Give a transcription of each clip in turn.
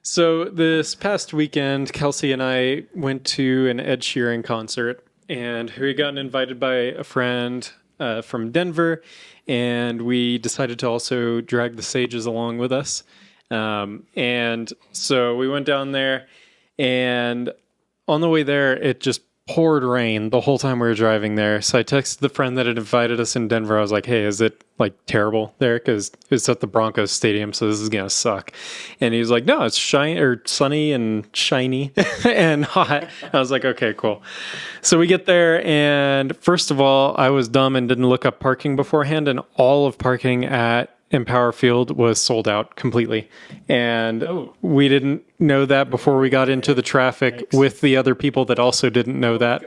So this past weekend, Kelsey and I went to an Ed Sheeran concert, and we had gotten invited by a friend from Denver, and we decided to also drag the Sages along with us. And so we went down there, and on the way there, it just poured rain the whole time we were driving there. So I texted the friend that had invited us in Denver. I was like, hey, is it like terrible there? Because it's at the Broncos stadium, so this is going to suck. And he was like, no, it's sunny and shiny and hot. I was like, okay, cool. So we get there, and first of all, I was dumb and didn't look up parking beforehand, and all of parking at Empower Field was sold out completely. And we didn't know that before we got into the traffic with the other people that also didn't know that.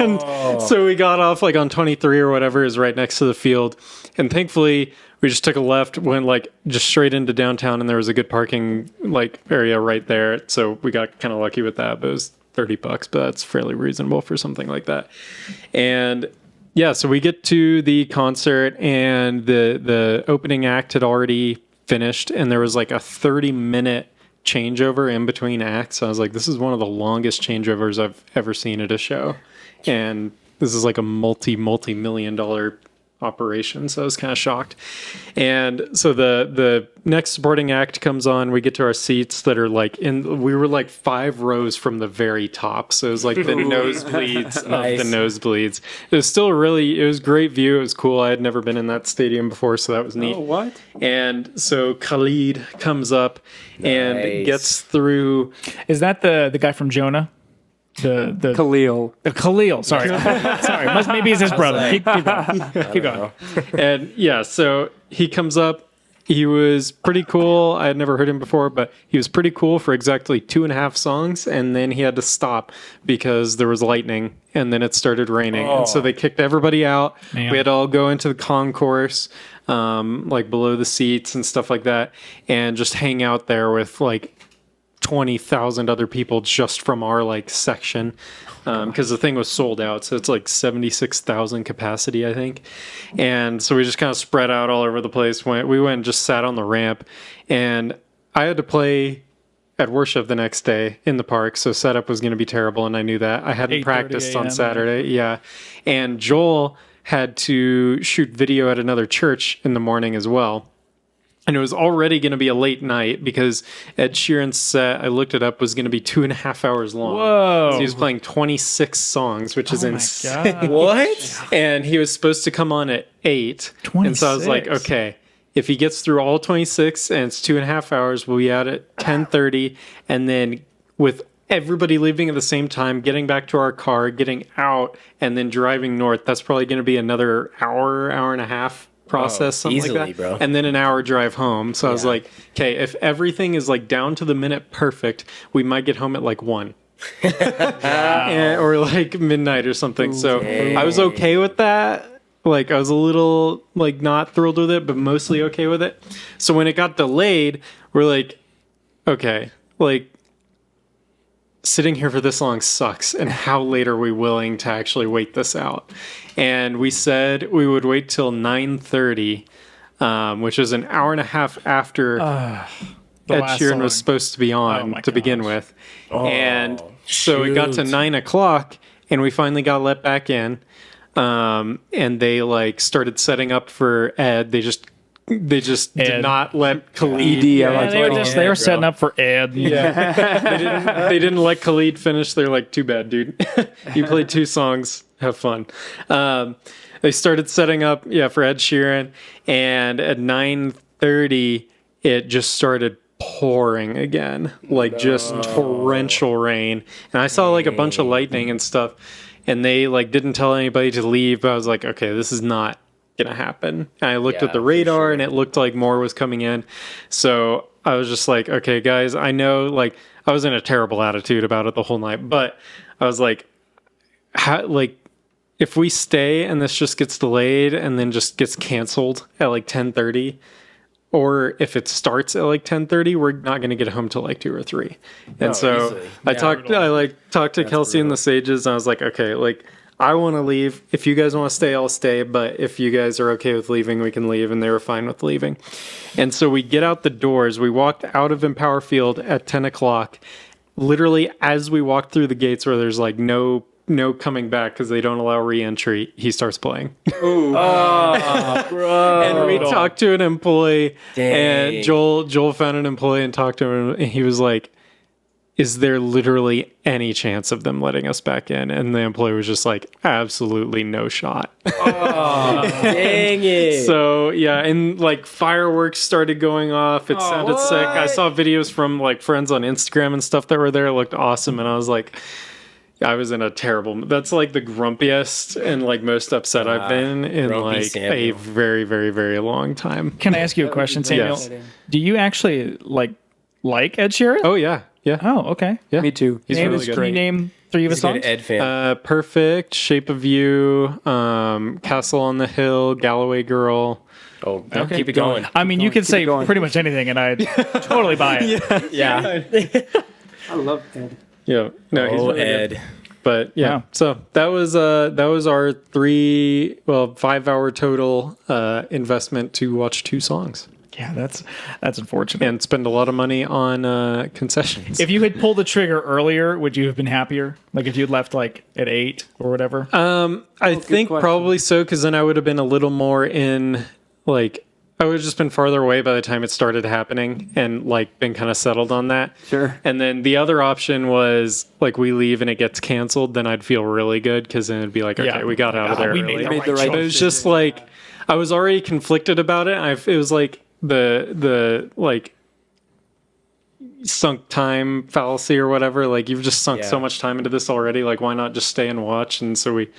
And so we got off like on 23 or whatever is right next to the field. And thankfully we just took a left, went like just straight into downtown, and there was a good parking like area right there. So we got kind of lucky with that, but it was $30, but that's fairly reasonable for something like that. And yeah, so we get to the concert, and the opening act had already finished, and there was like a 30-minute changeover in between acts. I was like, this is one of the longest changeovers I've ever seen at a show. And this is like a multi-million dollar operation, so I was kind of shocked. And so the next supporting act comes on. We get to our seats that are like we were like 5 rows from the very top, so it was like the nosebleeds of the nosebleeds. It was still it was great view. It was cool. I had never been in that stadium before, so that was neat. Oh, what? And so Khalid comes up and gets through. Is that the guy from Jonah? The Khalil. Sorry. Maybe it's his brother. Keep going. And yeah, so he comes up. He was pretty cool. I had never heard him before, but he was pretty cool for exactly 2.5 songs. And then he had to stop because there was lightning, and then it started raining. And so they kicked everybody out. Man. We had to all go into the concourse, like below the seats and stuff like that, and just hang out there with like 20,000 other people just from our like section, because the thing was sold out, so it's like 76,000 capacity, I think. And so we just kind of spread out all over the place. We went and just sat on the ramp, and I had to play at worship the next day in the park, so setup was going to be terrible, and I knew that. I hadn't practiced on Saturday. Yeah. And Joel had to shoot video at another church in the morning as well. And it was already going to be a late night because Ed Sheeran's set, I looked it up, was going to be 2.5 hours long. Whoa. So he was playing 26 songs, which is insane. What? And he was supposed to come on at 8. 26. And so I was like, okay, if he gets through all 26 and it's 2.5 hours, we'll be out at 10:30. And then with everybody leaving at the same time, getting back to our car, getting out, and then driving north, that's probably going to be another hour and a half process, something easily, like that, bro. And then an hour drive home. So I was like, okay, if everything is like down to the minute perfect, we might get home at like 1 or like midnight or something. So I was okay with that. Like I was a little like not thrilled with it, but mostly okay with it. So when it got delayed, we're like, okay, like sitting here for this long sucks, and how late are we willing to actually wait this out? And we said we would wait till 9:30, which is an hour and a half after Ed Sheeran was supposed to be on to begin with. And so it got to 9 o'clock, and we finally got let back in. And they like started setting up for Ed. They just did not let Khalid. They were setting up for Ed. Yeah, they didn't let Khalid finish. They're like, too bad, dude. You played 2 songs. Have fun. They started setting up, for Ed Sheeran, and at 9:30, it just started pouring again, like just torrential rain. And I saw like a bunch of lightning and stuff, and they like didn't tell anybody to leave. But I was like, okay, this is not gonna happen. And I looked at the radar, and it looked like more was coming in. So I was just like, okay, guys, I know, like, I was in a terrible attitude about it the whole night, but I was like, if we stay and this just gets delayed and then just gets canceled at like 10:30, or if it starts at like 10:30, we're not going to get home till like 2 or 3. And so easily. I talked to Kelsey and the Sages, and I was like, okay, like I want to leave. If you guys want to stay, I'll stay. But if you guys are okay with leaving, we can leave. And they were fine with leaving. And so we get out the doors. We walked out of Empower Field at 10 o'clock. Literally, as we walked through the gates where there's like no coming back because they don't allow re-entry, he starts playing. Ooh. And we talked to an employee. Dang. And Joel found an employee and talked to him. And he was like, is there literally any chance of them letting us back in? And the employee was just like, absolutely no shot. Dang it. So yeah, and like fireworks started going off. It sounded sick. I saw videos from like friends on Instagram and stuff that were there. It looked awesome. And I was like, I was in a terrible, that's like the grumpiest and like most upset I've been in Grumpy like Samuel. a very, very, very long time. Can I ask you a question, Samuel? Yes. Do you actually like Ed Sheeran? Oh yeah. Yeah. Oh, okay. Yeah. Me too. He's Name- really Can good. you name 3 of his He's a good songs? Ed fan. Perfect, Shape of You, Castle on the Hill, Galloway Girl. Okay. Keep it going. I mean, you could say going. pretty much anything, and I'd totally buy it. Yeah. I love Ed. Yeah. No, he's Oh, really good. Ed. But yeah, Wow. so that was our 5-hour total investment to watch 2 songs Yeah, that's unfortunate. and spend a lot of money on concessions. If you had pulled the trigger earlier, would you have been happier? Like if you'd left like at 8 or whatever? I think question. probably so, because then I would have been a little more in like I would have just been farther away by the time it started happening and like been kind of settled on that. Sure. And then the other option was like we leave and it gets canceled, then I'd feel really good because then it'd be like, okay, Yeah. we got out of there we early. made the Made right the right choice. It was just like I was already conflicted about it. It was like the like sunk time fallacy or whatever. Like you've just sunk so Yeah. much time into this already. Like why not just stay and watch? And so we,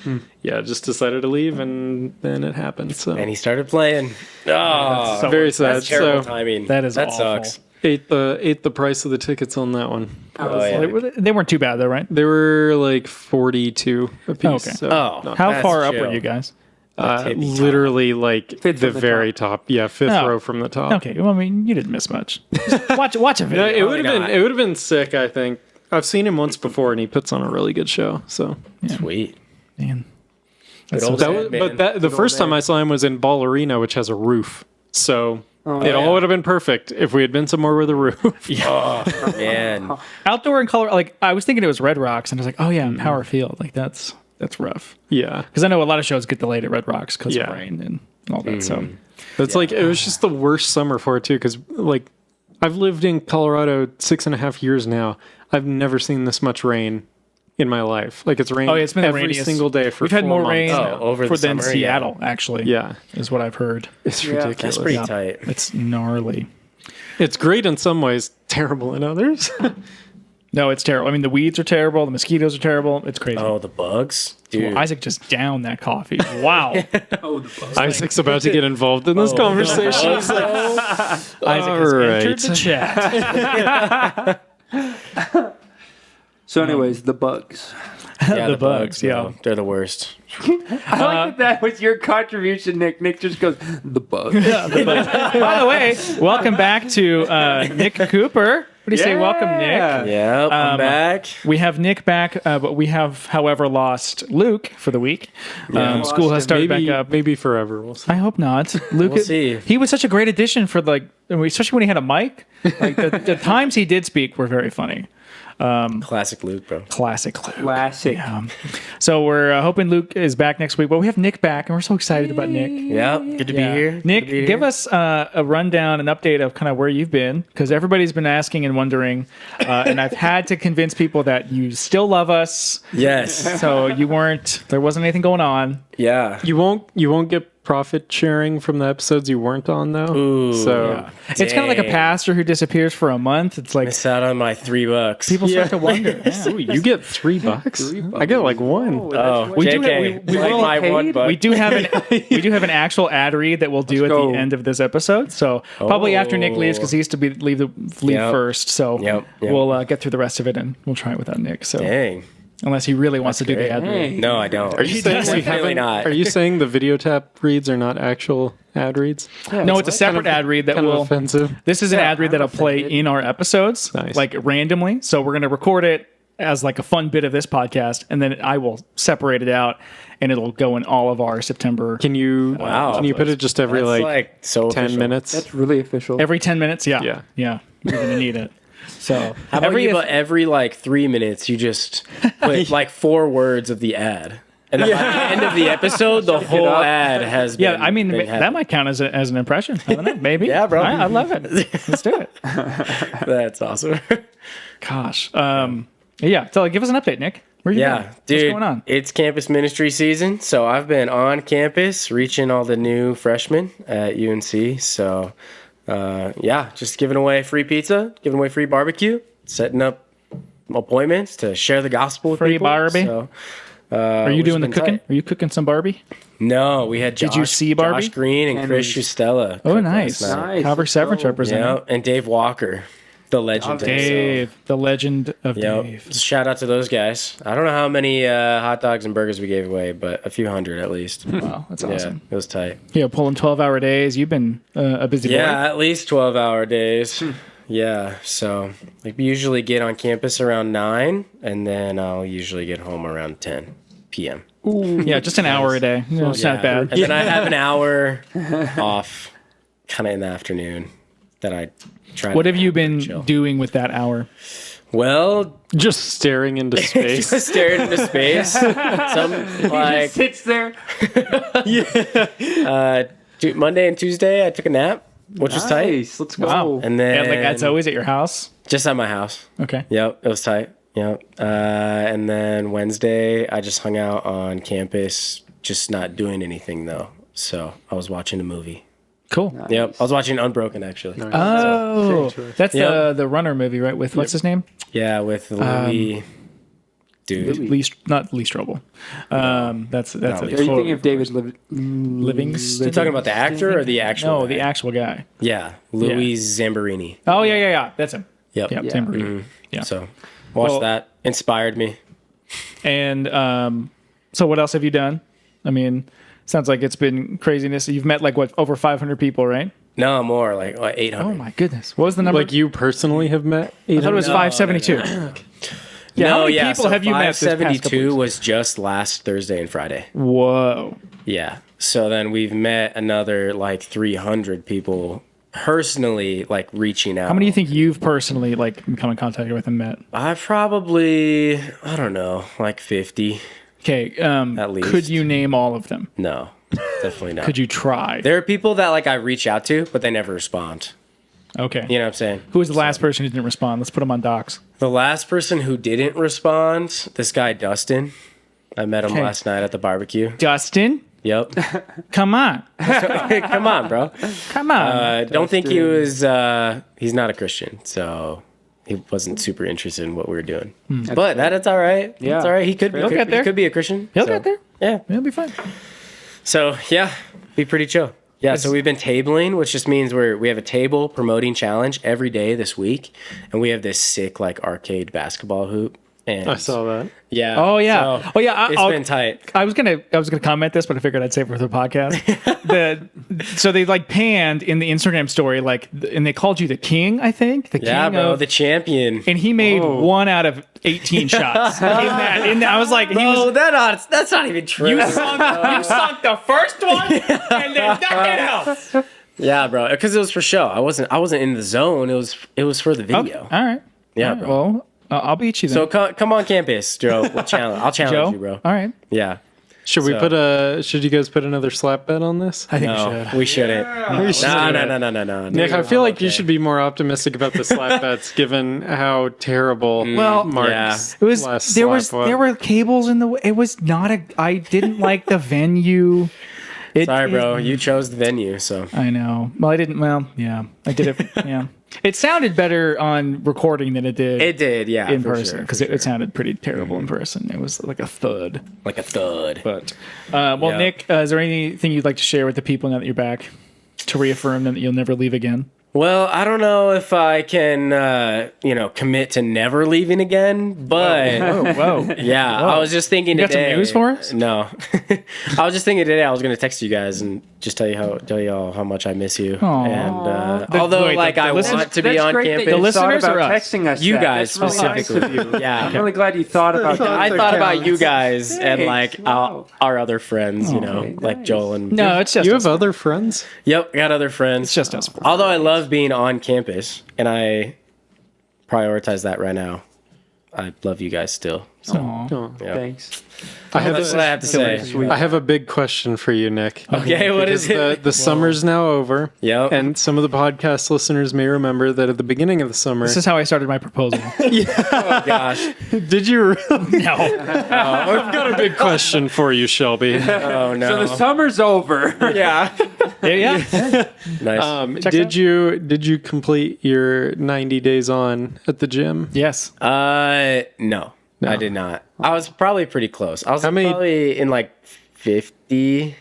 just decided to leave, and then it happened. So And he started playing. Oh, so- very sad. that's terrible So timing. That is that awful. sucks. ate the price of the tickets on that one. Oh, yeah. They weren't too bad though, right? They were like 42 a piece. Okay. So Oh. not How That's far up chill. were you guys? tippy top. literally like Fifth the from the very top. Yeah, 5th Oh. row from the top. Okay, well, I mean, you didn't miss much. Just watch a video. No, it would have not. been sick. I think I've seen him once before, and he puts on a really good show. So Sweet. Man. Good old that Ed, was, man. but that the first time I saw him was in Ball Arena, which has a roof. So it all would have been perfect if we had been somewhere with a roof. Oh, man. Outdoor in Colorado, like I was thinking it was Red Rocks, and I was like, oh yeah, Power Field, like that's rough. Yeah, Because I know a lot of shows get delayed at Red Rocks because Yeah. of rain and all that. So that's like it was just the worst summer for it too. Because like I've lived in Colorado 6.5 years now. I've never seen this much rain in my life. Like it's rained oh yeah, it's been the every rainiest. single day for We've had 4 more months rain now. over the than summer, Seattle, actually. Yeah, is what I've heard. it's Yeah. ridiculous. That's pretty Yeah. tight. It's gnarly. It's great in some ways, terrible in others. No, it's terrible. I mean, the weeds are terrible. The mosquitoes are terrible. It's crazy. Oh, the bugs? Dude. Well, Isaac just downed that coffee. Wow. Isaac's about to get involved in this conversation. Isaac has Alright. entered the chat. So, anyways, the bugs. yeah, the bugs, bro. yeah. They're the worst. I like that was your contribution, Nick. Nick just goes, the bugs. By the way, welcome back to Nick Cooper. What do you say? Welcome, Nick. Yep, I'm back. We have Nick back, but we have, however, lost Luke for the week. School has started maybe, back up. maybe forever. We'll see. I hope not. Luke, We'll see. He was such a great addition for especially when he had a mic. Like the times he did speak were very funny. Classic Luke, bro. Classic Luke. Classic. So we're hoping Luke is back next week. But we have Nick back, and we're so excited about Nick. Yep, good to be here. Nick, Good to be give here. us a rundown, an update of kind of where you've been, because everybody's been asking and wondering, and I've had to convince people that you still love us. Yes. So there wasn't anything going on. Yeah. You won't get profit sharing from the episodes you weren't on though. Ooh. So It's kind of like a Dang. pastor who disappears for a month. It's like Missed out on my $3. people start to wonder. Yeah. Ooh, you get $3. I get like 1. Oh, We do- JK. we like will my paid. $1. We do have an actual ad read that we'll do at go. the end of this episode. So probably after Nick leaves, because he used to leave Yep. first. So Yep. we'll get through the rest of it, and we'll try it without Nick. So Dang. unless he really wants to do the ad read. No, I don't. Are you saying we Definitely haven't? not. Are you saying the video tap reads are not actual ad reads? No, it's a separate ad read that Kind of will. offensive. This is an ad read that'll play offended. in our episodes, Nice. like randomly. So we're going to record it as like a fun bit of this podcast, and then I will separate it out, and it'll go in all of our September. Can you Wow. Can you put it just every That's so 10 official. minutes? That's really official. Every 10 minutes? Yeah. Yeah. Yeah. You're going to need it. So How about every like 3 minutes, you just put like 4 words of the ad. And then by the end of the episode, the whole ad has been. yeah, I mean, been that might count as an impression. I don't know. Maybe. Yeah, bro. I love it. Let's do it. That's awesome. Gosh. Yeah. So give us an update, Nick. Where you been? Yeah, dude. What's going on? It's campus ministry season, so I've been on campus reaching all the new freshmen at UNC. So, yeah, just giving away free pizza, giving away free barbecue, setting up appointments to share the gospel with Free people. Barbie? So, Are you which doing the has been cooking? tight. Are you cooking some Barbie? No, we had Josh, Did you see Barbie? Josh Green and Chris Shustella. Oh, cook nice. last night. Nice. Cover Let's Severance go. representing. Yeah, and Dave Walker, the legend. Dave, the legend of Yep. Dave. Shout out to those guys. I don't know how many hot dogs and burgers we gave away, but a few hundred at least. Wow, that's awesome. Yeah, it was tight. Yeah, pulling 12-hour days. You've been a busy boy. Yeah, at least 12-hour days. Yeah, so like we usually get on campus around 9, and then I'll usually get home around 10 p.m. Yeah, just an hour a day. No, it's not bad. And then I have an hour off kind of in the afternoon that I try What to have you been chill. doing with that hour? Well, Just staring into space. just staring into space. Some like Sits there. Monday and Tuesday I took a nap, which was tight. Nice. Let's go. Wow. And then And like that's always at your house. just at my house. Okay. Yep, it was tight. Yep. And then Wednesday, I just hung out on campus, just not doing anything though. So I was watching a movie. Cool. Yep, I was watching Unbroken actually. Oh, that's Yep. the runner movie, right? With what's his name? Yeah, with Louis. Dude, Not Lee Strobel. That's Lee. Are you thinking of David Livingston? you talking about the actor or the actual? No, guy? the actual guy. Yeah, Louis Zamborini. Oh yeah. That's him. Yep. Yeah, Yeah. Tambourine. Yeah. So watch Well- that. Inspired me. And so what else have you done? I mean, sounds like it's been craziness. You've met like what over 500 people, right? No, more like 800. Oh my goodness. What was the number? Like you personally have met? I thought it was 572. Yeah, how many people so have you met this past couple 572 weeks? was just last Thursday and Friday. Whoa. Yeah. So then we've met another like 300 people personally, like reaching out. How many do you think you've personally like come in contact with and met? I probably, I don't know, like 50. Okay, At least. could you name all of them? No, definitely not. Could you try? There are people that like I reach out to, but they never respond. Okay. You know what I'm saying? Who was the last person who didn't respond? Let's put them on docs. The last person who didn't respond, this guy Dustin. I met him Okay. last night at the barbecue. Dustin, Yep. come on. Come on, bro. Come on. Don't think he was. He's not a Christian, so he wasn't super interested in what we were doing. But that's all right. Yeah. It's all right. He could be. He'll get there. He could be a Christian. He'll so, get there. Yeah. It'll be fine. So yeah, be pretty chill. Yeah. So we've been tabling, which just means we have a table promoting challenge every day this week, and we have this sick like arcade basketball hoop. And I saw that. Yeah. Oh, yeah. So Oh, yeah, It's I'll- been tight. I was gonna comment this, but I figured I'd save it for the podcast. So they like panned in the Instagram story, like, and they called you the king. I think the Yeah, king bro. of, The champion. and he made 1 out of 18 shots. In that, I was like, he Oh, was. that's not even true. You sunk the first one, and then nothing else. Yeah, bro. Because it was for show. I wasn't in the zone. It was for the video. All right. Yeah, All right, bro. Well, I'll beat you then. So come on campus, Joe. I'll challenge Joe. you, bro. All right. Yeah. Should we should you guys put another slap bet on this? I think we No, should. we shouldn't. No. Nick, I feel like you should be more optimistic about the slap bets given how terrible Well, Mark's It was last there slap was there were cables in the way. It was not a. I didn't like the venue. Sorry, bro. You chose the venue, so. I know. Well, I didn't. Well, yeah, I did it. Yeah, it sounded better on recording than it did It did, yeah. in for person sure, because for it sounded pretty terrible in person. It was like a thud. like a thud. But well, Yeah. Nick, is there anything you'd like to share with the people now that you're back to reaffirm them that you'll never leave again? Well, I don't know if I can, commit to never leaving again, but Whoa. yeah, I was just thinking You got some today. news for us? No, I was just thinking today. I was going to text you guys and just tell y'all how much I miss you. Aw. And The- although, wait, like, the I listeners- want to be on campus, The listeners about or us? texting us. you that. guys That's really nice specifically. of you. Yeah, I'm really glad you thought about that. I thought about you guys and Thanks. like Wow. our other friends. Okay, Like nice. Joel and No, it's just You us. have other friends? Yep, I got other friends. It's just us. Although I love being on campus and I prioritize that right now, I love you guys still. So Oh. yeah. Thanks. I have That's what I have to say. Sweet. I have a big question for you, Nick. Okay, what is Because it? the summer's now over. Yep. And some of the podcast listeners may remember that at the beginning of the summer. This is how I started my proposal. Oh gosh. Did you really? No. I've got a big question for you, Shelby. Oh no. So the summer's over. yeah. Yeah. Nice. Did you complete your 90 days on at the gym? Yes. No, I did not. I was probably pretty close. I was How many- probably in like 50.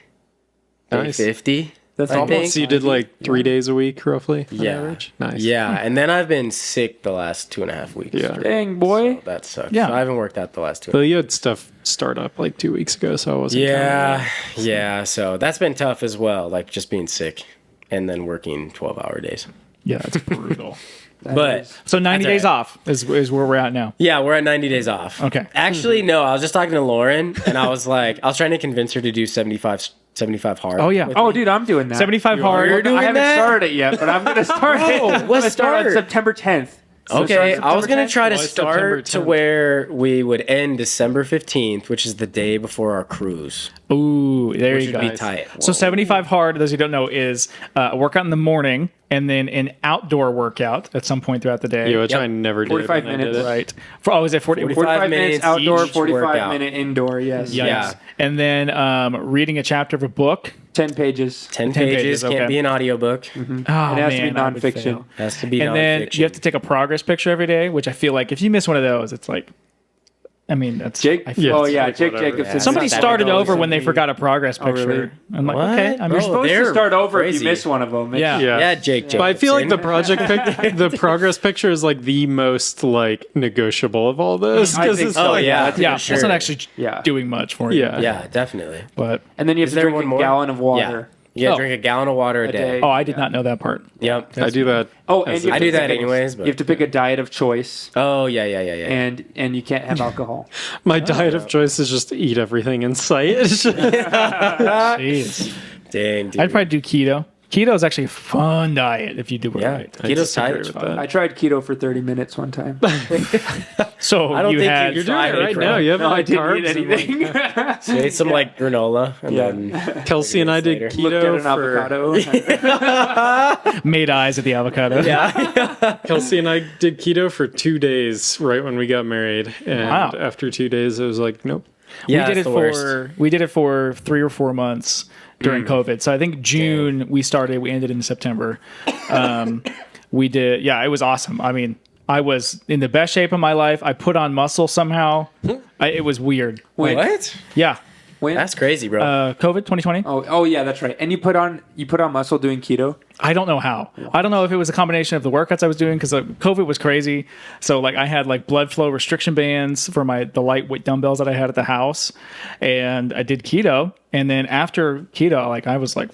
Nice. 50. That's I almost- think. So you did like 3 days a week, roughly? on Yeah. average? Nice. Yeah, and then I've been sick the last 2.5 weeks. Yeah. straight. Dang, boy. So that sucks. Yeah. So I haven't worked out the last 2. Well, you had stuff start up like 2 weeks ago, so I wasn't. Yeah, yeah. So that's been tough as well. Like just being sick and then working 12-hour days. Yeah, that's brutal. But So 90 That's days all off is where we're at now. yeah, we're at 90 days off. Okay. Actually, no. I was just talking to Lauren, and I was trying to convince her to do 75 hard. Oh, yeah. with Oh, me. dude, I'm doing that. 75 hard. You're doing I haven't that? started it yet, but I'm gonna start it. Bro, I'm let's gonna start on start. September 10th. So Okay, start I was gonna September try to Why September start to 10th? where we would end December 15th, which is the day before our cruise, Ooh, there which you would go. be tight. So 75 hard, those who don't know, is a workout in the morning and then an outdoor workout at some point throughout the day. Yeah, which Yep. I never did. 45 when I did minutes. it. Right. Is it 40? 45 minutes minutes outdoor, each 45 workout. minute indoor. Yes. Yeah. Yeah. And then reading a chapter of a book. 10 pages. 10 10 pages, pages, can't okay. be an audiobook. Oh, It has to be man, I would nonfiction. fail. Has to be And then nonfiction. you have to take a progress picture every day, which I feel like if you miss one of those, it's like, I mean, that's Jake? I feel- Yeah, Oh, it's yeah. like Jake whatever. Jacobson. Yeah. Somebody It's not that started big. over when they forgot a progress Oh, picture. really? I'm like, What? okay, I'm Bro, just Supposed to They're start over if crazy. you miss one of them. Yeah. Yeah, Jake Jacobson. But I feel like the the progress picture is like the most like negotiable of all this. I 'cause think it's so, like- yeah. yeah, for that's not sure. actually Yeah. doing much for you. Yeah. Yeah, definitely. But And then you have Is to there drink one a more? gallon of Yeah. water. You gotta Oh. drink a gallon of water a A day. day. oh, I did not know that part. Yep. I do that. Oh, and you I have do to that pick a- anyways, but You have to pick a diet of choice, oh yeah. and you can't have alcohol. My diet of choice is just to eat everything in sight. Jeez. Dang, dude. I'd probably do keto. Keto is actually a fun diet if you do it yeah. right. Keto's disagree tight. with that. I tried keto for 30 minutes one time. So I don't you think had You're doing it right Friday now. You have No, I like didn't carbs eat and, like, anything. So you ate some like granola and Yeah. then Kelsey and I did Later. Looked at keto an for avocado. made eyes at the avocado. yeah. Kelsey and I did keto for 2 days right when we got married, and Wow. after 2 days, I was like, nope. Yeah, we did that's it the worst. we did it for 3 or 4 months during COVID. So I think June we started, we ended in September. We did, yeah, it was awesome. I mean, I was in the best shape of my life. I put on muscle somehow. It was weird. Wait, What? Yeah. when? That's crazy, bro. COVID 2020. Oh yeah, that's right. And you put on muscle doing keto. I don't know how. I don't know if it was a combination of the workouts I was doing because COVID was crazy. So like I had like blood flow restriction bands for the lightweight dumbbells that I had at the house, and I did keto. And then after keto, like I was like,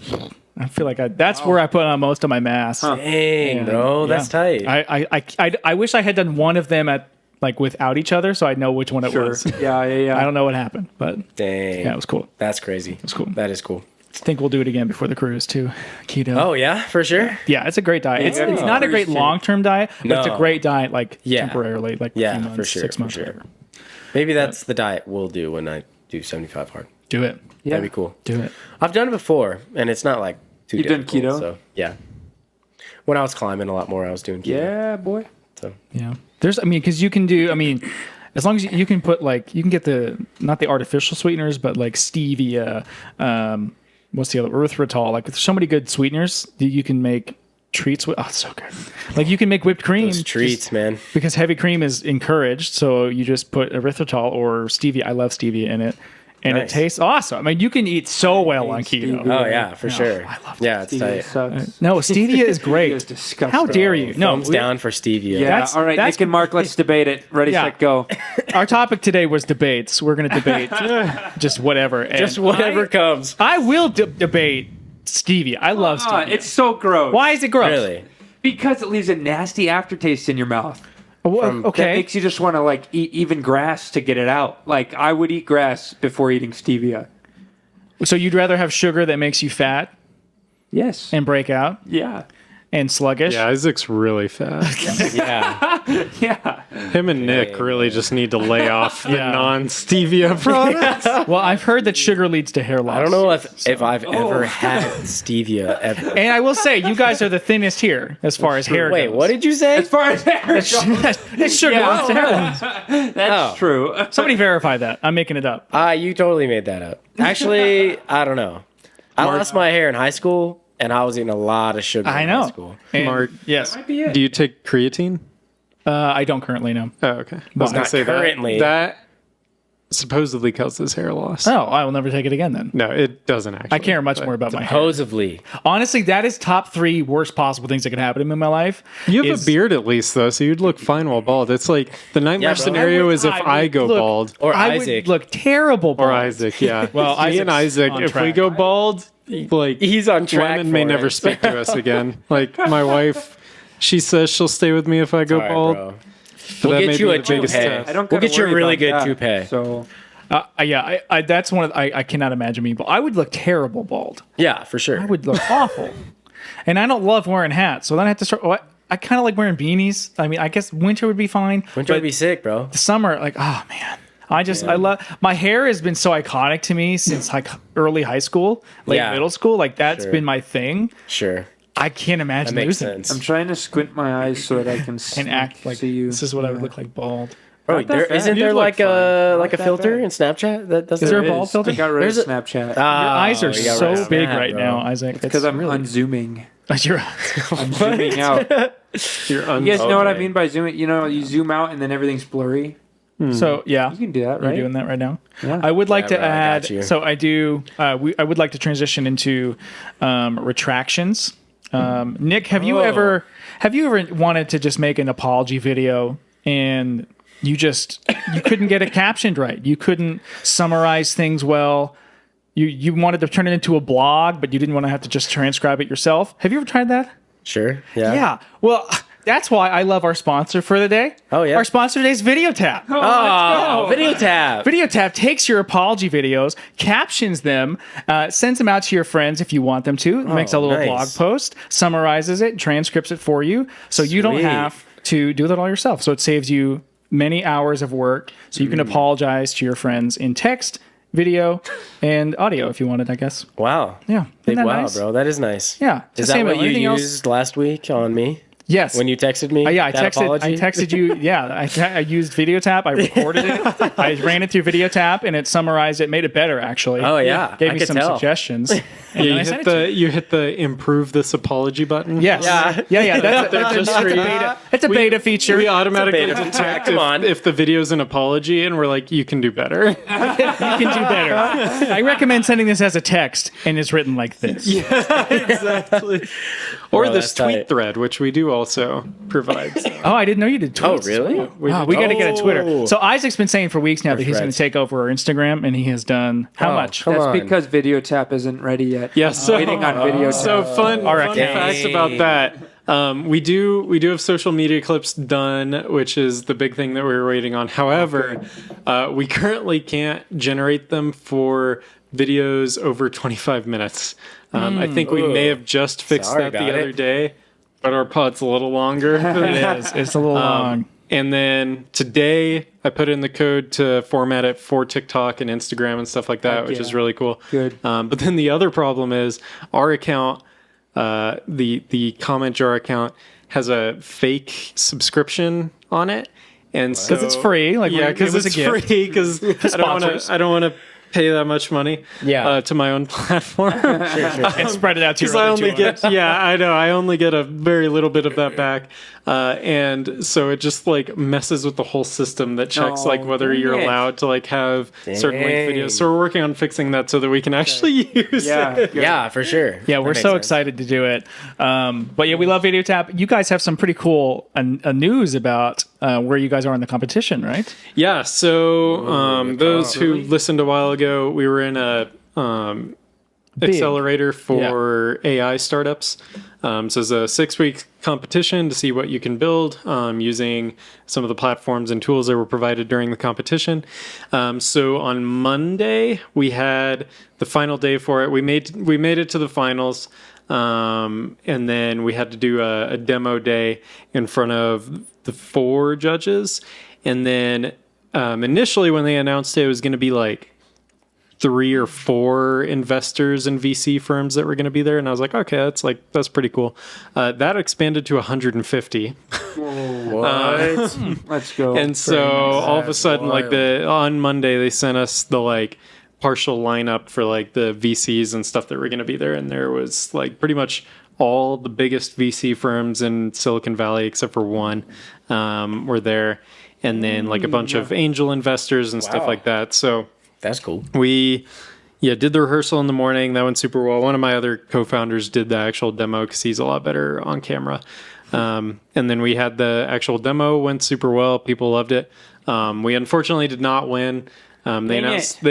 I feel like that's where I put on most of my mass. Dang, bro. That's tight. I wish I had done one of them at like without each other, so I'd know which one it was. Yeah. I don't know what happened, but Dang. yeah, it was cool. That's crazy. It's cool. That is cool. I think we'll do it again before the cruise too. Keto. Oh yeah, for sure. Yeah, it's a great diet. It's Yeah. not a great Cruise long-term diet, but it's a No. great diet like Yeah. temporarily, like a Yeah, few for months, sure, 6 for months, sure. whatever. Maybe that's the diet we'll do when I do 75 hard. Do it. Yeah. That'd be cool. Do it. I've done it before, and it's not like too You've done difficult, keto? So yeah. When I was climbing a lot more, I was doing keto. Yeah, boy. So Yeah. Because you can do, as long as you can put like, you can get not the artificial sweeteners, but like stevia, what's the other, erythritol. Like there's so many good sweeteners that you can make treats with. Oh, it's so good. Like you can make whipped cream. those treats, man. Because heavy cream is encouraged. So you just put erythritol or stevia. I love stevia in it. and it Nice. tastes awesome. I mean, you can eat so well on keto. stevia. Oh yeah, for sure. I love yeah, it's Stevia tight. sucks. No, stevia is Stevia great. is disgusting. How dare you? No, Thumbs down for stevia. Yeah. That's- All right, that's- Nick and Mark, let's debate it. Ready, Yeah. set, go. our topic today was debates. We're going to debate just whatever. And Just whatever comes. I will debate stevia. I love Ah, stevia. it's so gross. Why is it gross? Really? Because it leaves a nasty aftertaste in your mouth. Well, That okay. makes you just want to like eat even grass to get it out. Like I would eat grass before eating stevia. So you'd rather have sugar that makes you fat Yes. and break out Yeah. and sluggish? Yeah, Isaac's really fat. Yeah. Yeah. Him and Nick really just need to lay off the Yeah. non-stevia products. Well, I've heard that sugar leads to hair loss. I don't know if I've ever had stevia ever. And I will say, you guys are the thinnest here as far as hair Wait, goes. what did you say? As far as hair goes, It's sugar Yeah. leads to hair loss. that's Oh. true. Somebody verify that. I'm making it up. You totally made that up. Actually, I don't know. I lost my hair in high school, and I was eating a lot of sugar I in know. high school. And- Mark, Yes. Might be it. do you take creatine? I don't currently know. Oh, okay. I was gonna Not say currently. that supposedly causes hair loss. Oh, I will never take it again then. No, it doesn't actually. I care much but- more about my hair. Supposedly. Honestly, that is top 3 worst possible things that could happen to me in my life. You have is- a beard at least, though, so you'd look fine while bald. It's like the nightmare Yeah, bro. scenario is if I I would go look- bald. Or I Isaac. would look terrible. Or bald. Isaac, yeah. Well, me and Isaac's Isaac, on if we track. go bald, like He's on track women may for never it. speak to us again. Like my wife, she says she'll stay with me if I go All right, bald. bro. But We'll that get may you be a the biggest toupee. test. I don't. We'll gotta get you a worry really about good that. toupee. So Yeah, that's one of I cannot imagine me bald. I would look terrible bald. Yeah, for sure. I would look awful. And I don't love wearing hats, so then I have to start. I kind of like wearing beanies. I mean, I guess winter would be fine. Winter but would be sick, bro. summer, like, oh man. I love my hair has been so iconic to me since like early high school, late Yeah. middle school. Like that's Sure. been my thing. Sure. I can't imagine That makes losing sense. I'm trying to squint my eyes so that I can and act like see you. this is what I would look like bald. Bro, that there, bad. isn't You'd there look like fine. a Not like a that filter bad. in Snapchat that does Is there a It bald is. filter? I got rid There's of a- Snapchat. Your eyes are you got so rid of big Snap, right bro. now, Isaac. Because I'm unzooming. You're, I'm zooming out. You're You guys know what I Okay. mean by zooming? You know, you zoom out and then everything's blurry. so yeah. You can do that, We're right? doing that right now. Yeah. I would like Yeah, to bro, I got add. you. So I do. I would like to transition into retractions. Nick, have you ever wanted to just make an apology video and you couldn't get it captioned right? You couldn't summarize things well. You wanted to turn it into a blog, but you didn't want to have to just transcribe it yourself. Have you ever tried that? Sure. Yeah. Yeah. Well, that's why I love our sponsor for the day. Oh, yeah. Our sponsor today is VideoTap. Oh, video tab. VideoTap takes your apology videos, captions them, sends them out to your friends if you want them to, makes a little nice. blog post, summarizes it, transcripts it for you, so you don't Sweet. have to do that all yourself. So it saves you many hours of work, so you can apologize to your friends in text, video, and audio if you wanted, I guess. Wow. Yeah. Big Isn't that wow, nice? bro. That is nice. Yeah. Is Same that what with you anything else? used last week on me Yes. when you texted me? Yeah, I that texted. apology? I texted you. Yeah, I used VideoTap. I recorded it. I ran it through VideoTap, and it summarized it, made it better actually. Oh, yeah. gave I me could some tell. suggestions. And then You I hit sent it to you. you hit the improve this apology button. Yes. Yeah. That's Just a for you. beta. It's a beta feature. We automatically It's a beta. detect Come on. if the video's an apology, and we're like, you can do better. You can do better. I recommend sending this as a text, and it's written like this. Exactly. Or Bro, this that's tweet tight. thread, which we do also provide. So. Oh, I didn't know you did Oh, tweets. really? Wow, we got to get a Twitter. Oh. So Isaac's been saying for weeks now that he's going threads. to take over our Instagram, and he has done how Oh, much? come That's on. because VideoTap isn't ready yet. Yeah, so Waiting on VideoTap. So fun right. fact about that. We do have social media clips done, which is the big thing that we were waiting on. However, we currently can't generate them for videos over 25 minutes. I think we may have just fixed Sorry that the about other it. day, but our pod's a little longer. It is. It's a little long. And then today I put in the code to format it for TikTok and Instagram and stuff like that, which is yeah. really cool. Good. But then the other problem is our account, the comment jar account, has a fake subscription on it, and so Because it's free. Like yeah, because because it's free. Because I don't want Sponsors. to. I don't want to pay that much money to my own platform. And spread it out to your Because I other only 200. get, I know, I only get a very little bit of that back. And so it just like messes with the whole system that checks like whether dang you're it. allowed to like have certain link Dang. videos. So we're working on fixing that so that we can actually use it. Yeah, for sure. Yeah, we're That so makes sense. excited to do it. But yeah, we love Video Tap. You guys have some pretty cool news about where you guys are in the competition, right? Yeah. So those who listened a while ago, we were in a accelerator for AI startups. So it's a 6-week competition to see what you can build using some of the platforms and tools that were provided during the competition. So on Monday we had the final day for it. We made it to the finals, and then we had to do a demo day in front of the 4 judges. And then initially when they announced it was going to be like 3 or 4 investors and VC firms that were going to be there, and I was like, okay, that's pretty cool. That expanded to 150, What? Let's go. and so all of a sudden, like on Monday, they sent us the like partial lineup for like the VCs and stuff that were going to be there, and there was like pretty much all the biggest VC firms in Silicon Valley except for one were there, and then like a bunch of angel investors and stuff like that. So. That's cool. We did the rehearsal in the morning. That went super well. One of my other co-founders did the actual demo because he's a lot better on camera. And then we had the actual demo, went super well. People loved it. We unfortunately did not win. They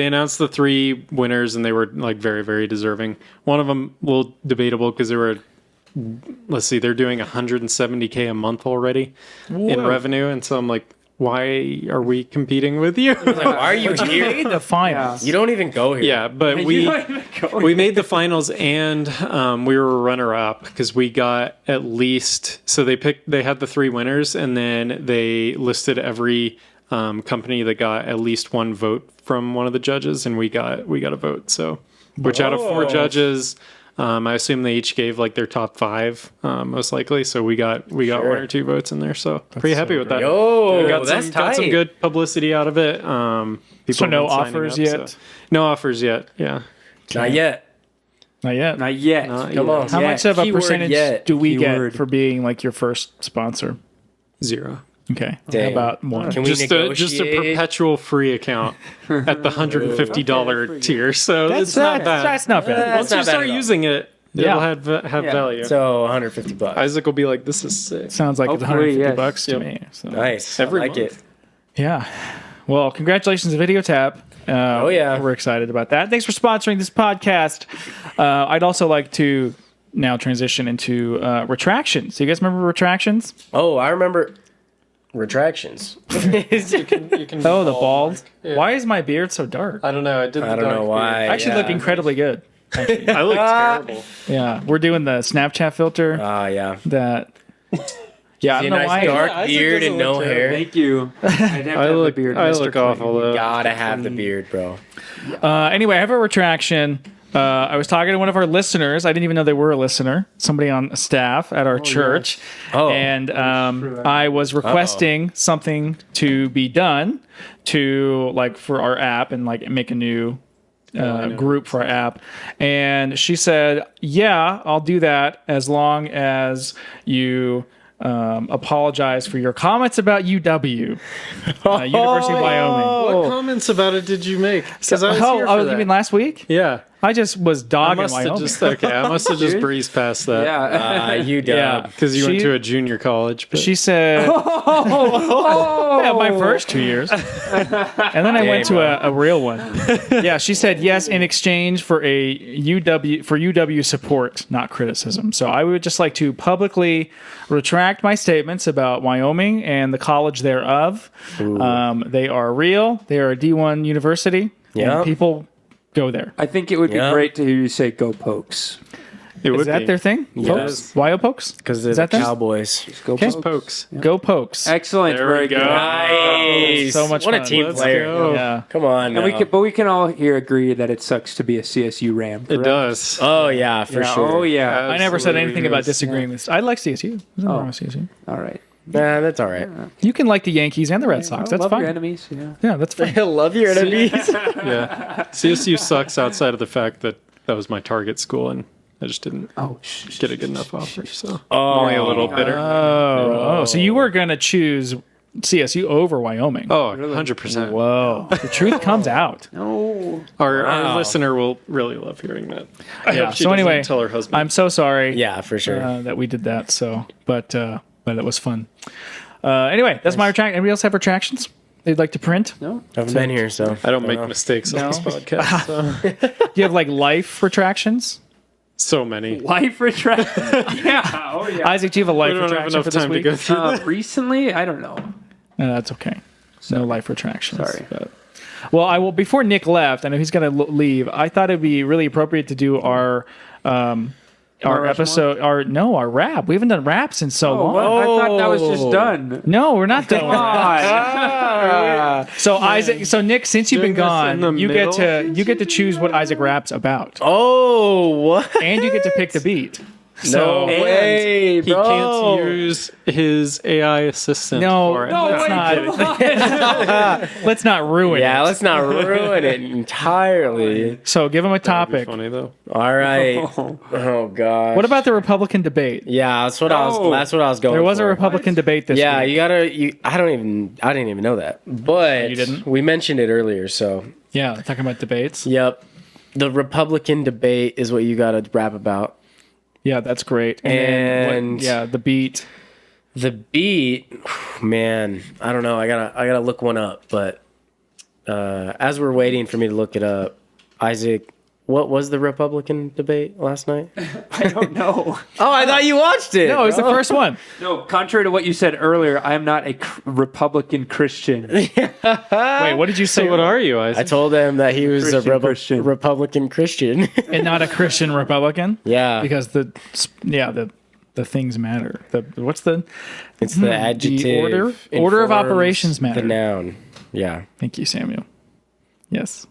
announced the 3 winners, and they were like very, very deserving. One of them, a little debatable because they were, they're doing $170K a month already in revenue. And so I'm like, why are we competing with you? Like, why are you here? Made the finals. You don't even go here. Yeah, but we made the finals, and we were a runner-up because we got at least. So they had the 3 winners, and then they listed every company that got at least 1 vote from one of the judges, and we got a vote. So, which out of 4 judges, I assume they each gave like their top 5, most likely. So we got 1 or 2 votes in there. So pretty happy with that. Yo, We got that's got some tight. good publicity out of it. People So no have been signing offers up, yet? so- No offers yet. Yeah. Not yet. Not yet. Not yet. Come on. How much of a Keyword percentage yet. do we Keyword. get for being like your first sponsor? 0. Okay. Dang. How about 1? Can we Just a perpetual free account at the $150 tier. So it's not bad. That's not bad. Once not you bad start at all. using it, Yeah. it'll have value. So $150. Isaac will be like, "This is sick." Sounds like it's Hopefully, 150 yes. bucks to Yep. me. So. Nice. Every I like month. it. Yeah. Well, congratulations to Video Tap. Oh, yeah. We're excited about that. Thanks for sponsoring this podcast. I'd also like to now transition into retractions. Do you guys remember retractions? Oh, I remember retractions. You can Oh, the bald bald. mark. Yeah. Why is my beard so dark? I don't know. I did. I don't know why. I actually look incredibly good. Actually. I look terrible. Yeah. We're doing the Snapchat filter Yeah. that. Yeah, I don't know nice why. dark Isaac beard doesn't and no look hair. Thank you. I'd have to I have look. the beard, I Mr. look Clean. awful though. Gotta have the beard, bro. Anyway, I have a retraction. I was talking to one of our listeners. I didn't even know they were a listener. Somebody on staff at our church. Oh. And I was requesting something to be done to like for our app and like make a new group for our app. And she said, "Yeah, I'll do that as long as you." Apologize for your comments about UW, University of Wyoming. What comments about it did you make? Because I was here for You that. mean last week? Yeah. I just was I dogging must have Wyoming. just I must have just breezed past that. Yeah. You Yeah. dub. Because you went She- to a junior college. But She said, yeah, my first 2 years. And then I went to a real one. Yeah, she said yes in exchange for UW support, not criticism. So I would just like to publicly retract my statements about Wyoming and the college thereof. They are real. They are a D1 university. Yeah. And people go there. I think it would be Yeah. great to hear you say "Go Pokes." it Is would that be. their thing? Yes. Wyo Pokes? Because they're Is the that them? Cowboys. Go Okay. Pokes. Pokes. Go Pokes. Excellent. There we Very go. good. Nice. So much What fun. a team Let's player. go. Yeah. Come on. And now. we can all here agree that it sucks to be a CSU Ram. It correct? does. Oh, yeah, for Yeah, sure. Oh yeah. I never said Absolutely anything is. about disagreeing with. I like CSU. There's nothing wrong with CSU. All right. Nah, that's all right. You can like the Yankees and the Red Sox. That's love fine. your enemies. Yeah. Yeah, that's fine. I love your enemies. Yeah. CSU sucks outside of the fact that was my target school and I just didn't get a good enough offer. So only a little bitter. Oh, so you were going to choose CSU over Wyoming. Oh, 100%. Whoa. The truth comes out. No. Our listener will really love hearing that. I Yeah. hope she So doesn't anyway, tell her husband. I'm so sorry Yeah, for sure. that we did that. So, but it was fun. Anyway, that's my retraction. Anybody else have retractions they'd like to print? No. I haven't been here, so I don't make mistakes on this podcast. So. Do you have like life retractions? So many. Life retract. Yeah. Oh yeah. Isaac, do you have a life We don't have retraction enough for this time to week? go through. Recently, I don't know. No, that's okay. No life retractions. Sorry. But, well, I will. Before Nick left, I know he's going to leave. I thought it'd be really appropriate to do our episode. Our rap. We haven't done raps in so long. What? I thought that was just done. No, we're not done. God. So Isaac, Nick, since you've been Doing this in gone, the you get middle? to choose what Isaac raps about, Oh, what? and you get to pick the beat. No So way, He bro. can't use his AI assistant no, for it. let's not ruin Yeah, it. let's not ruin it entirely. So give him a That'd be topic. funny though. All right. Oh god. What about the Republican debate? Yeah, that's what I was. No. That's what I was going. There was a for. Republican debate this Yeah, week. you gotta. I didn't even know that. But You didn't? We mentioned it earlier. So Yeah, talking about debates. yep, the Republican debate is what you gotta rap about. Yeah, that's great. And then the beat. The beat, man, I don't know. I gotta look one up. But as we're waiting for me to look it up, Isaac, what was the Republican debate last night? I don't know. Oh, I thought you watched it. No, it was the first one. No, contrary to what you said earlier, I am not a Republican Christian. Wait, what did you say? So what are you, Isaac? I told him that he was Christian. Republican Christian. And not a Christian Republican? Yeah, Because the things matter. What's the it's the adjective. order of informs operations matter. The noun. Yeah. Thank you, Samuel. Yes.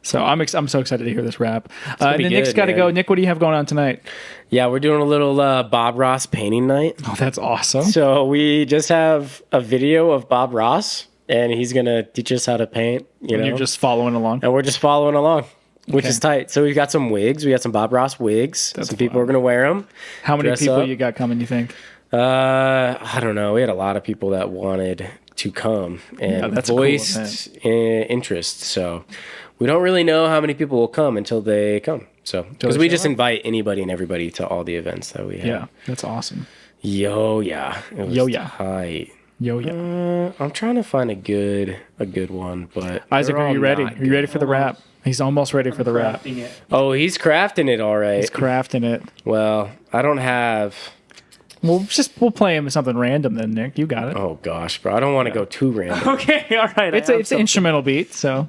So I'm so excited to hear this rap. And be then Nick's good, got to man. go. Nick, what do you have going on tonight? Yeah, we're doing a little Bob Ross painting night. Oh, that's awesome. So we just have a video of Bob Ross, and he's gonna teach us how to paint. And you're just following along. and we're just following along, which Okay. is tight. So we've got some wigs. We got some Bob Ross wigs. That's some people fun. are gonna wear them. How many dress people up. you got coming, you think? I don't know. We had a lot of people that wanted to come and that's a cool voiced interest. So we don't really know how many people will come until they come. So because they we show just up. invite anybody and everybody to all the events that we have. Yeah, that's awesome. Yo, yeah. It was Yo, yeah. tight. Yo, yeah. I'm trying to find a good one, but Isaac, they're are you all ready? not Are you ready for the rap? He's almost ready for the rap. It. Oh, he's crafting it all right. He's crafting it. Well, I don't have. We'll play him something random then, Nick. You got it. Oh gosh, bro, I don't want to go too random. Okay, all right. It's an instrumental beat, so.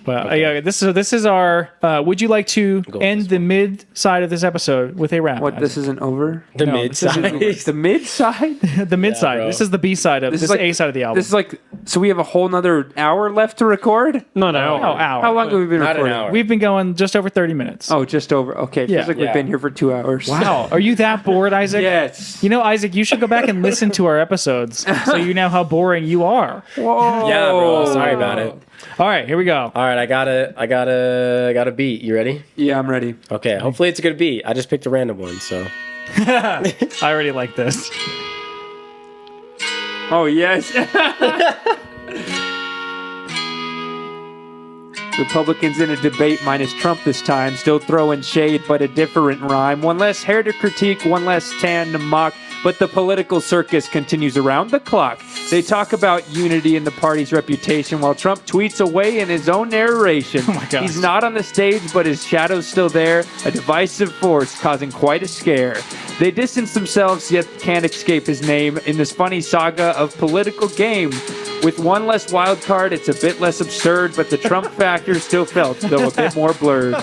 But yeah, this is our. Would you like to end the mid side of this episode with a rap? What? This isn't over. The No, mid this isn't- size. The mid side. the mid side. bro. This is the B side of this is like A side of the album. This is like. So we have a whole nother hour left to record. Not an hour. Oh, hour. How long have we been Not an recording? hour. We've been going just over 30 minutes. Oh, just over. Okay, Yeah. feels like we've Yeah. been here for 2 hours. Wow. Are you that bored, Isaac? Yes. You know, Isaac, you should go back and listen to our episodes so you know how boring you are. Whoa. Yeah, bro. Sorry about it. All right, here we go. All right, I got a beat. You ready? Yeah, I'm ready. Okay. Hopefully it's a good beat. I just picked a random one, so. I already like this. Oh yes. Republicans in a debate minus Trump this time, still throwing shade, but a different rhyme. One less hair to critique, one less tan to mock, but the political circus continues around the clock. They talk about unity and the party's reputation while Trump tweets away in his own narration. Oh my gosh. He's not on the stage, but his shadow's still there, a divisive force causing quite a scare. They distance themselves, yet can't escape his name in this funny saga of political game. With one less wild card, it's a bit less absurd, but the Trump factor still felt, though a bit more blurred.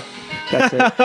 That's it. Nice.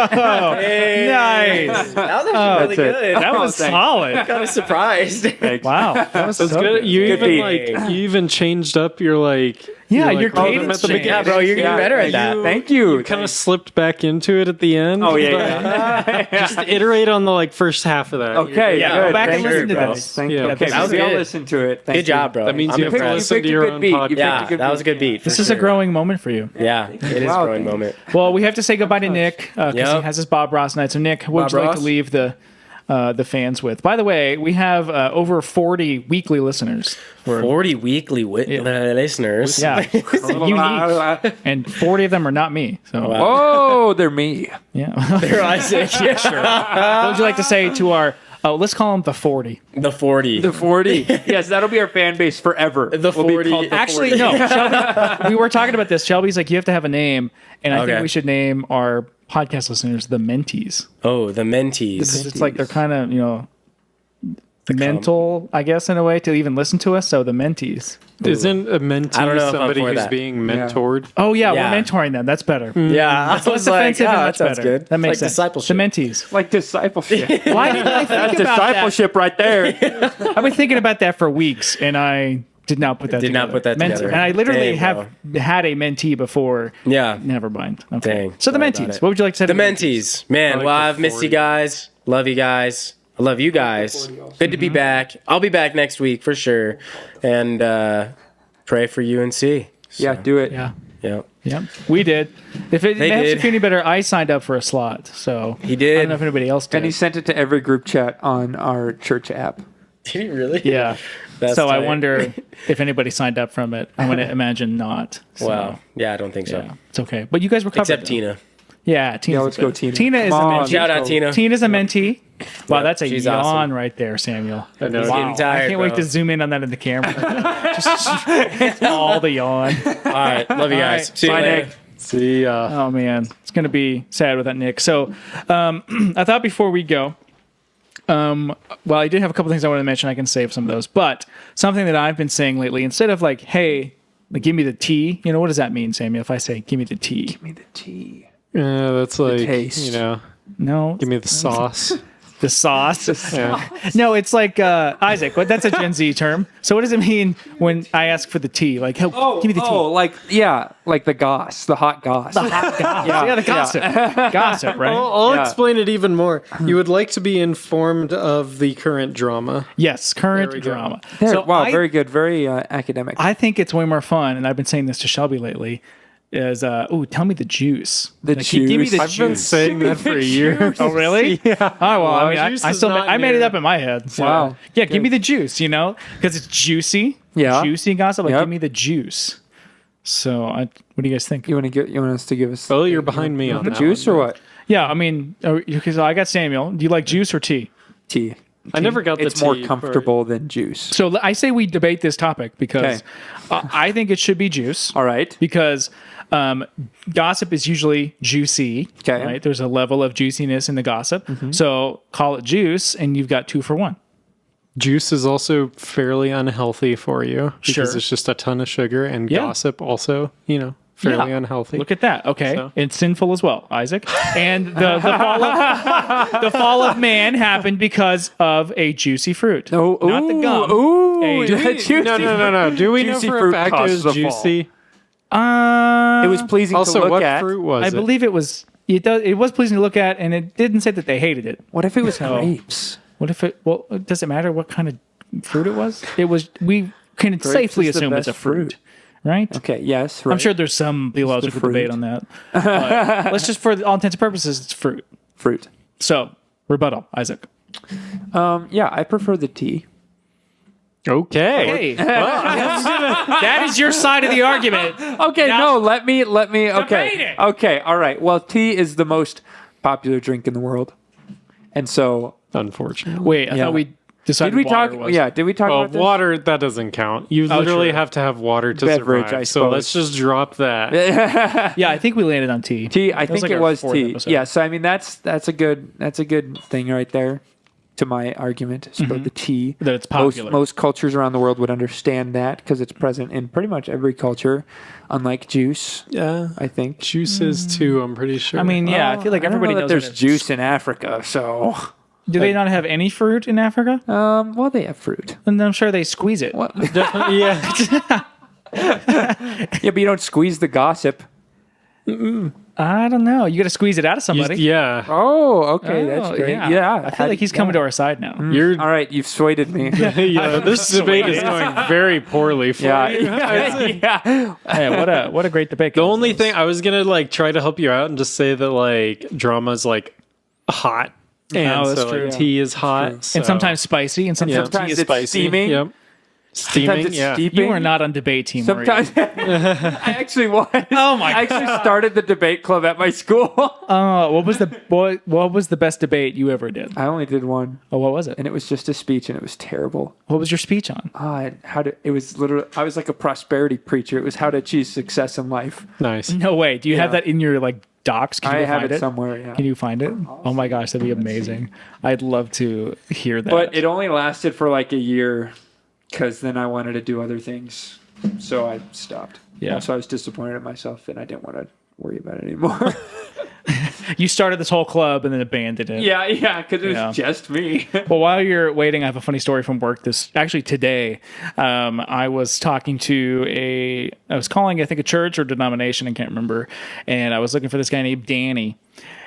That was actually That's it. good. That was thanks. solid. Kind of surprised. Wow. That was That's so good. You Good even beat. like you even changed up your like Yeah, You're your like, oh, cadence them at the change. Yeah, bro, you're getting better at that. Thank you. Kind of slipped back into it at the end. Oh yeah. Just iterate on the like first half of that. Okay. Yeah, good. go back and Thank listen you, to guys. this. Thank Yeah, you. Okay, that was maybe I'll good. listen to it. Thank Good job, bro. That means I'm you have to impressed. listen to your own beat. You podcast. picked a Yeah, good that was a good beat. This is a growing moment for you. Yeah, it is Wow, a growing thank you. moment. Well, we have to say goodbye to Nick because he Yep. has his Bob Ross night. So, Nick, what would Bob you like Ross? to leave the fans with? By the way, we have over 40 weekly listeners. 40 weekly listeners. Yeah, unique, and 40 of them are not me. So, Oh, they're me. yeah. They're Isaac. Yeah, sure. What would you like to say to our? Oh, let's call them the 40. The 40. The 40. Yes, that'll be our fan base forever. The We'll be 40. called the Actually, 40. no. Shelby, we were talking about this. Shelby's like, you have to have a name, and I Okay. think we should name our podcast listeners the Mentees. Oh, the mentees. Because it's like they're kind of, mental, I guess, in a way, to even listen to us. So the Mentees. Isn't a mentee I don't know if I'm somebody for who's that. being mentored? Oh, yeah, Yeah. we're mentoring them. That's better. Yeah, That's less offensive and that that's sounds better. good. That makes like sense. discipleship. The Mentees. Like discipleship. Why didn't I think That's about that? discipleship right there. I've been thinking about that for weeks, and I did not put that Did together. not put that together. And I literally Dang, have had a mentee before. Yeah. Never mind. Okay. Dang. So the Sorry about Mentees. it. What would you like to say? The to mentees. Man, I like well, the I've missed 40. you guys. Love you guys. I love you guys. Good to be back. I'll be back next week for sure. And pray for UNC. So, Yeah, do it. Yeah. yeah. Yeah, we did. If it They helps did. you feel any better, I signed up for a slot. So He I did. don't know if anybody else did. And he sent it to every group chat on our church app. Did he really? Yeah. That's So I tight. wonder if anybody signed up from it. I'm going to imagine not. So, Wow. Yeah, I don't think so. Yeah, it's okay. But you guys were covered. Except though. Tina. Yeah, Tina. Yeah, let's go, Tina. Tina is a Come on. mentee. Shout out Tina. Tina's a mentee. Wow, that's a she's yawn awesome. right there, Samuel. I know. Wow. getting tired, I can't wait bro. to zoom in on that in the camera. Just all the yawn. All right. Love you guys. right. See you Bye, later. Nick. See ya. Oh man, it's gonna be sad without Nick. So, I thought before we go, well, I did have a couple things I wanted to mention. I can save some of those, but something that I've been saying lately, instead of like, "Hey, like, give me the tea," what does that mean, Samuel? If I say, "Give me the tea," Give me the tea. Yeah, that's like taste. no, give me the sauce. the sauce. Yeah. No, it's like Isaac. But that's a Gen Z term. So, what does it mean when I ask for the tea? Like, give me the tea. Oh, like the goss, the hot goss. Yeah, the gossip, gossip, right? I'll Yeah. explain it even more. You would like to be informed of the current drama. Yes, current There we go. drama. There, wow, I- very good, very academic. I think it's way more fun, and I've been saying this to Shelby lately. Is tell me the juice. The Give me the juice. I've been juice. saying that for years. Oh really? Yeah. Oh well, I mean, juice I is still not I made it new. up in my head. So. Wow. Yeah, give me the juice. Because it's juicy. Yeah. Juicy gossip. Like, Yep. give me the juice. So, what do you guys think? You want us to give us Oh, you're behind me on the that juice one. or what? Yeah, I mean, because I got Samuel. Do you like juice or tea? Tea. I never got the It's more tea comfortable than juice. So I say we debate this topic because I think it should be juice. All right. Because gossip is usually juicy. Okay. Right? There's a level of juiciness in the gossip. So call it juice, and you've got 2 for 1. Juice is also fairly unhealthy for you because Sure. it's just a ton of sugar, and Yeah. gossip also, fairly unhealthy. Look at that. Okay. So- It's sinful as well, Isaac. And the fall of man happened because of a juicy fruit. Oh, Not the gum. Ooh, Hey, the do we- juicy No. Do we know Juicy for a fruit fact it causes was the fall. juicy? It was pleasing to Also, look what at. fruit was I it? believe it was. It was pleasing to look at, and it didn't say that they hated it. What if it was grapes? What if it? Well, does it matter what kind of fruit it was? It was. We can safely is the assume it's a best fruit, right? Okay, yes, right. I'm sure there's some theological fruit. debate on that. But let's just, for all intents and purposes, it's fruit. fruit. So, rebuttal, Isaac. Yeah, I prefer the tea. Okay. Hey, that is your side of the argument. Okay, Now- no, let me Debate okay. it. Okay, all right. Well, tea is the most popular drink in the world. And so Unfortunately. Wait, I Yeah. thought we decided did we talk water was. yeah, did we talk Well, about this? water, that doesn't count. You literally true. have to have water to Beverage, survive. I So let's suppose. just drop that. Yeah, I think we landed on tea. Tea, I think like it our was 4th tea. episode. Yeah, so I mean that's a good thing right there to my argument. It's about the tea. That it's Most, popular. most cultures around the world would understand that because it's present in pretty much every culture, unlike juice, Yeah. I think. Juices too, I'm pretty sure. I mean, yeah, I feel like I don't everybody know knows that there's what it is. juice in Africa, so Do they not have any fruit in Africa? well they have fruit. And I'm sure they squeeze it. What? yeah. Yeah, but you don't squeeze the gossip. I don't know. You got to squeeze it out of somebody. Yeah. Oh, okay, that's Oh, great. Yeah, I feel like he's coming to our side now. You're All right, you've swayed me. yeah, this debate is going very poorly for Yeah, you. yeah. Hey, what a great debate. The only thing I was gonna like try to help you out and just say that like drama's like hot, and that's so true. like, tea is hot, so- and sometimes spicy, and sometimes, Sometimes tea is it's spicy. steaming. Yep. Steaming, Sometimes it's yeah. steeping. You are not on debate team. Sometimes I actually was. Oh my I actually started the debate club at my school. What was the best debate you ever did? I only did one, Oh, what was it? and it was just a speech, and it was terrible. What was your speech on? It was literally, I was like a prosperity preacher. It was how to achieve success in life. Nice. No way. Do you have Yeah. that in your like docs? Can you I go have find it somewhere, yeah. Can you find it? Oh my gosh, that'd be amazing. I'd love to hear that. But it only lasted for like a year because then I wanted to do other things. So I stopped. Yeah. So I was disappointed in myself and I didn't want to worry about it anymore. You started this whole club and then abandoned it. yeah, because it was Yeah. just me. Well, while you're waiting, I have a funny story from work. Today, I was talking to I was calling, I think, a church or denomination, I can't remember, and I was looking for this guy named Danny.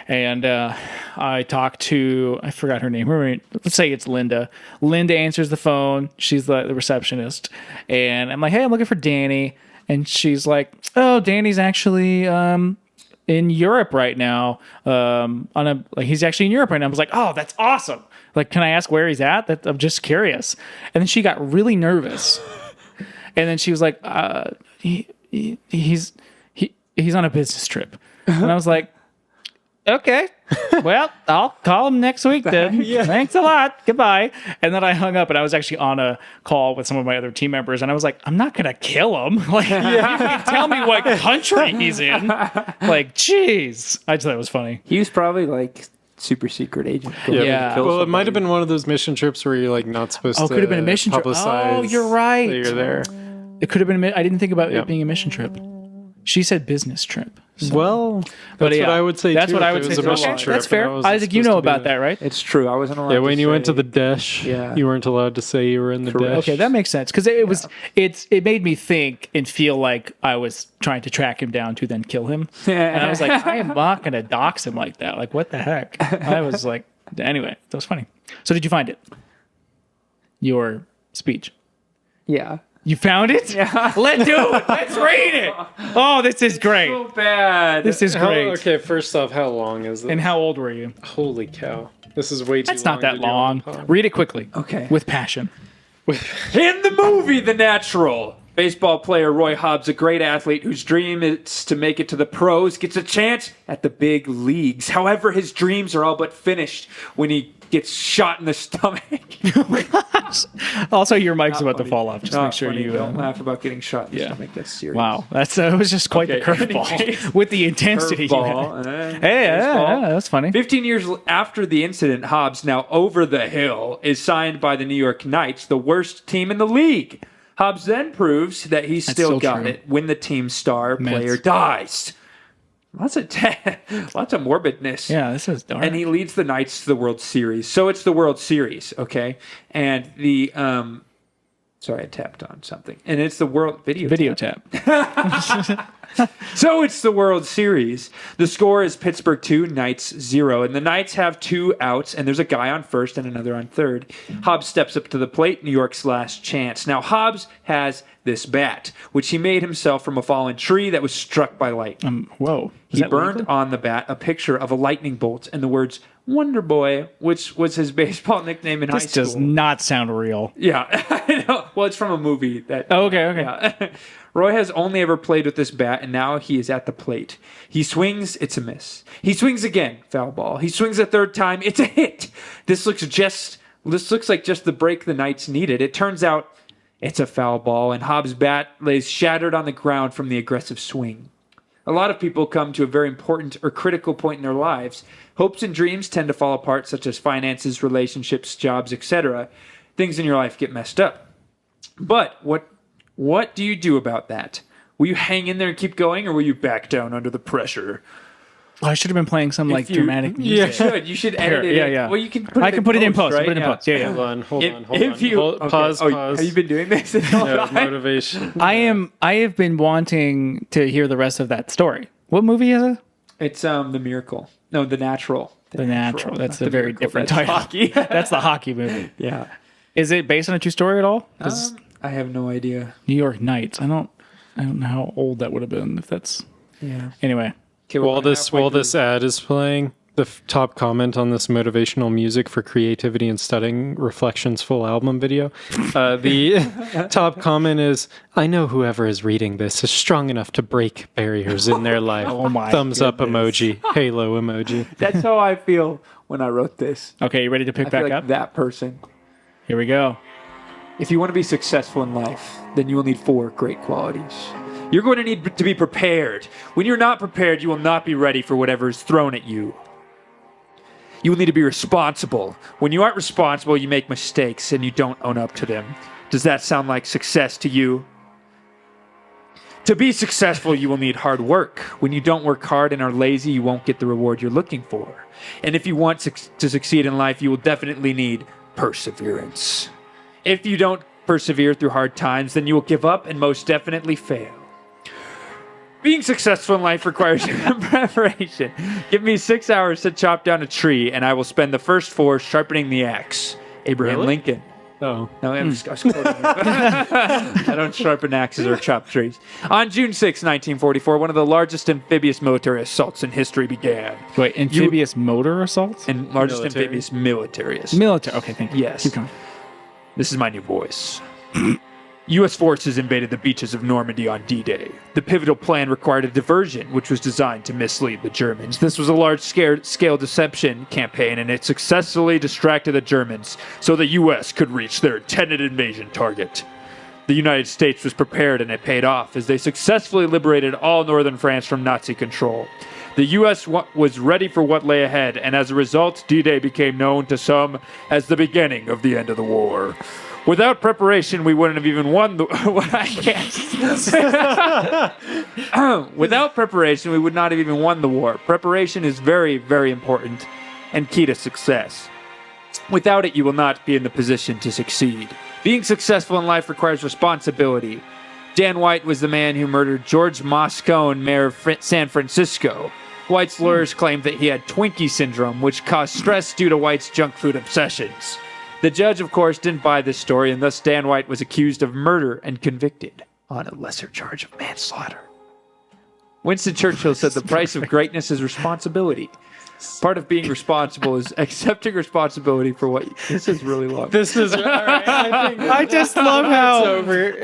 And I talked to, I forgot her name. Let's say it's Linda. Linda answers the phone. She's the receptionist. And I'm like, hey, I'm looking for Danny. And she's like, oh, Danny's actually in Europe right now. He's actually in Europe right now. I was like, oh, that's awesome. Like, can I ask where he's at? I'm just curious. And then she got really nervous. And then she was like, he's on a business trip. And I was like, okay, well, I'll call him next week then. Thanks a lot. Goodbye. And then I hung up, and I was actually on a call with some of my other team members, and I was like, I'm not gonna kill him. Like, you can tell me what country he's in. Like, jeez. I just thought it was funny. He was probably like super secret agent. Yeah. Kill Well, it might somebody. have been one of those mission trips where you're like not supposed to. Oh, it could have been a mission trip. publicize Oh, you're right. that you're there. It could have been. I didn't think about Yeah. it being a mission trip. She said business trip. So. Well, that's But yeah, what I would say. That's too, what if I it would was say. a mission Okay, trip that's and fair. I wasn't Isaac, you supposed know to be about that, there. right? It's true. I wasn't allowed Yeah, when to you went to say- the dash, Yeah. you weren't allowed to say you were in the Correct. dash. Okay, that makes sense because it made me think and feel like I was trying to track him down to then kill him, and I was like, I am not going to dox him like that. Like, what the heck? I was like, anyway, that was funny. So, did you find it? Your speech. Yeah. You found it? Yeah. Let's do it. Let's read it. Oh, this is great. So bad. This is great. Okay, first off, how long is it? And how old were you? Holy cow. This is way too That's long. not that to do on long. the pod. Read it quickly. Okay. With passion. In the movie The Natural, baseball player Roy Hobbs, a great athlete whose dream is to make it to the pros, gets a chance at the big leagues. However, his dreams are all but finished when he gets shot in the stomach. Also, your mic's about to funny. fall off. Just Not make sure funny. you. Don't laugh about getting shot in the yeah. stomach. That's serious. Wow, it was just quite the Okay, curveball anyways. with the intensity. you had. Curveball. Hey, baseball. yeah, that's funny. 15 years after the incident, Hobbs, now over the hill, is signed by the New York Knights, the worst team in the league. Hobbs then proves that he's still still got true. it when the team's star player Mets. dies. Lots of morbidness. Yeah, this is dark. And he leads the Knights to the World Series. So it's the World Series, okay? And the sorry, I tapped on something. And it's the World Video tap. So it's the World Series. The score is Pittsburgh 2, Knights 0. And the Knights have 2 outs, and there's a guy on first and another on third. Hobbs steps up to the plate, New York's last chance. Now, Hobbs has this bat, which he made himself from a fallen tree that was struck by lightning. Whoa. Is He that burned legal? on the bat a picture of a lightning bolt and the words Wonder Boy, which was his baseball nickname in high This school. does not sound real. Yeah, I know. Well, it's from a movie that. Oh, okay. Yeah. Roy has only ever played with this bat, and now he is at the plate. He swings, it's a miss. He swings again, foul ball. He swings a third time, it's a hit. This looks like just the break the Knights needed. It turns out it's a foul ball, and Hobbs' bat lays shattered on the ground from the aggressive swing. A lot of people come to a very important or critical point in their lives. Hopes and dreams tend to fall apart, such as finances, relationships, jobs, etc. Things in your life get messed up. But what do you do about that? Will you hang in there and keep going, or will you back down under the pressure? Oh, I should have been playing some like dramatic music. You should edit it. Yeah. Well, you can. I can put it in post. right? Put it in post. Yeah. Hold on. Pause. Pause. Have you been doing this? Motivation. I have been wanting to hear the rest of that story. What movie is it? It's The Miracle. No, The Natural. The Natural. That's Not a The very Miracle. different That's title. hockey. That's the hockey movie. Yeah. Is it based on a true story at all? 'Cause I have no idea. New York Knights. I don't know how old that would have been. If that's Yeah. anyway. Okay, While this ad is playing, the top comment on this motivational music for creativity and studying Reflections full album video, the top comment is, "I know whoever is reading this is strong enough to break barriers in their life." Oh my Thumbs up emoji, halo emoji. That's how I feel when I wrote this. Okay, you ready to pick I feel back like up? that person. Here we go. If you want to be successful in life, then you will need 4 great qualities. You're going to need to be prepared. When you're not prepared, you will not be ready for whatever is thrown at you. You will need to be responsible. When you aren't responsible, you make mistakes and you don't own up to them. Does that sound like success to you? To be successful, you will need hard work. When you don't work hard and are lazy, you won't get the reward you're looking for. And if you want to succeed in life, you will definitely need perseverance. If you don't persevere through hard times, then you will give up and most definitely fail. Being successful in life requires preparation. Give me 6 hours to chop down a tree, and I will spend the first 4 sharpening the axe. Abraham Really? Lincoln. Oh, No, I was quoting him. I don't sharpen axes or chop trees. On June 6, 1944, one of the largest amphibious military assaults in history began. Wait, amphibious motor assaults? And largest Military. amphibious military assault. Military. Okay, thank you. Yes. Keep going. This is my new voice. U.S. forces invaded the beaches of Normandy on D-Day. The pivotal plan required a diversion, which was designed to mislead the Germans. This was a large-scale deception campaign, and it successfully distracted the Germans so the U.S. could reach their intended invasion target. The United States was prepared, and it paid off as they successfully liberated all northern France from Nazi control. The U.S. was ready for what lay ahead, and as a result, D-Day became known to some as the beginning of the end of the war. Without preparation, we wouldn't have even won the... Without preparation, we would not have even won the war. Preparation is very, very important and key to success. Without it, you will not be in the position to succeed. Being successful in life requires responsibility. Dan White was the man who murdered George Moscone, mayor of San Francisco. White's lawyers claimed that he had Twinkie syndrome, which caused stress due to White's junk food obsessions. The judge, of course, didn't buy this story, and thus Dan White was accused of murder and convicted on a lesser charge of manslaughter. Winston Churchill said the price of greatness is responsibility. Part of being responsible is accepting responsibility for what... This is really long. this is all right. I just love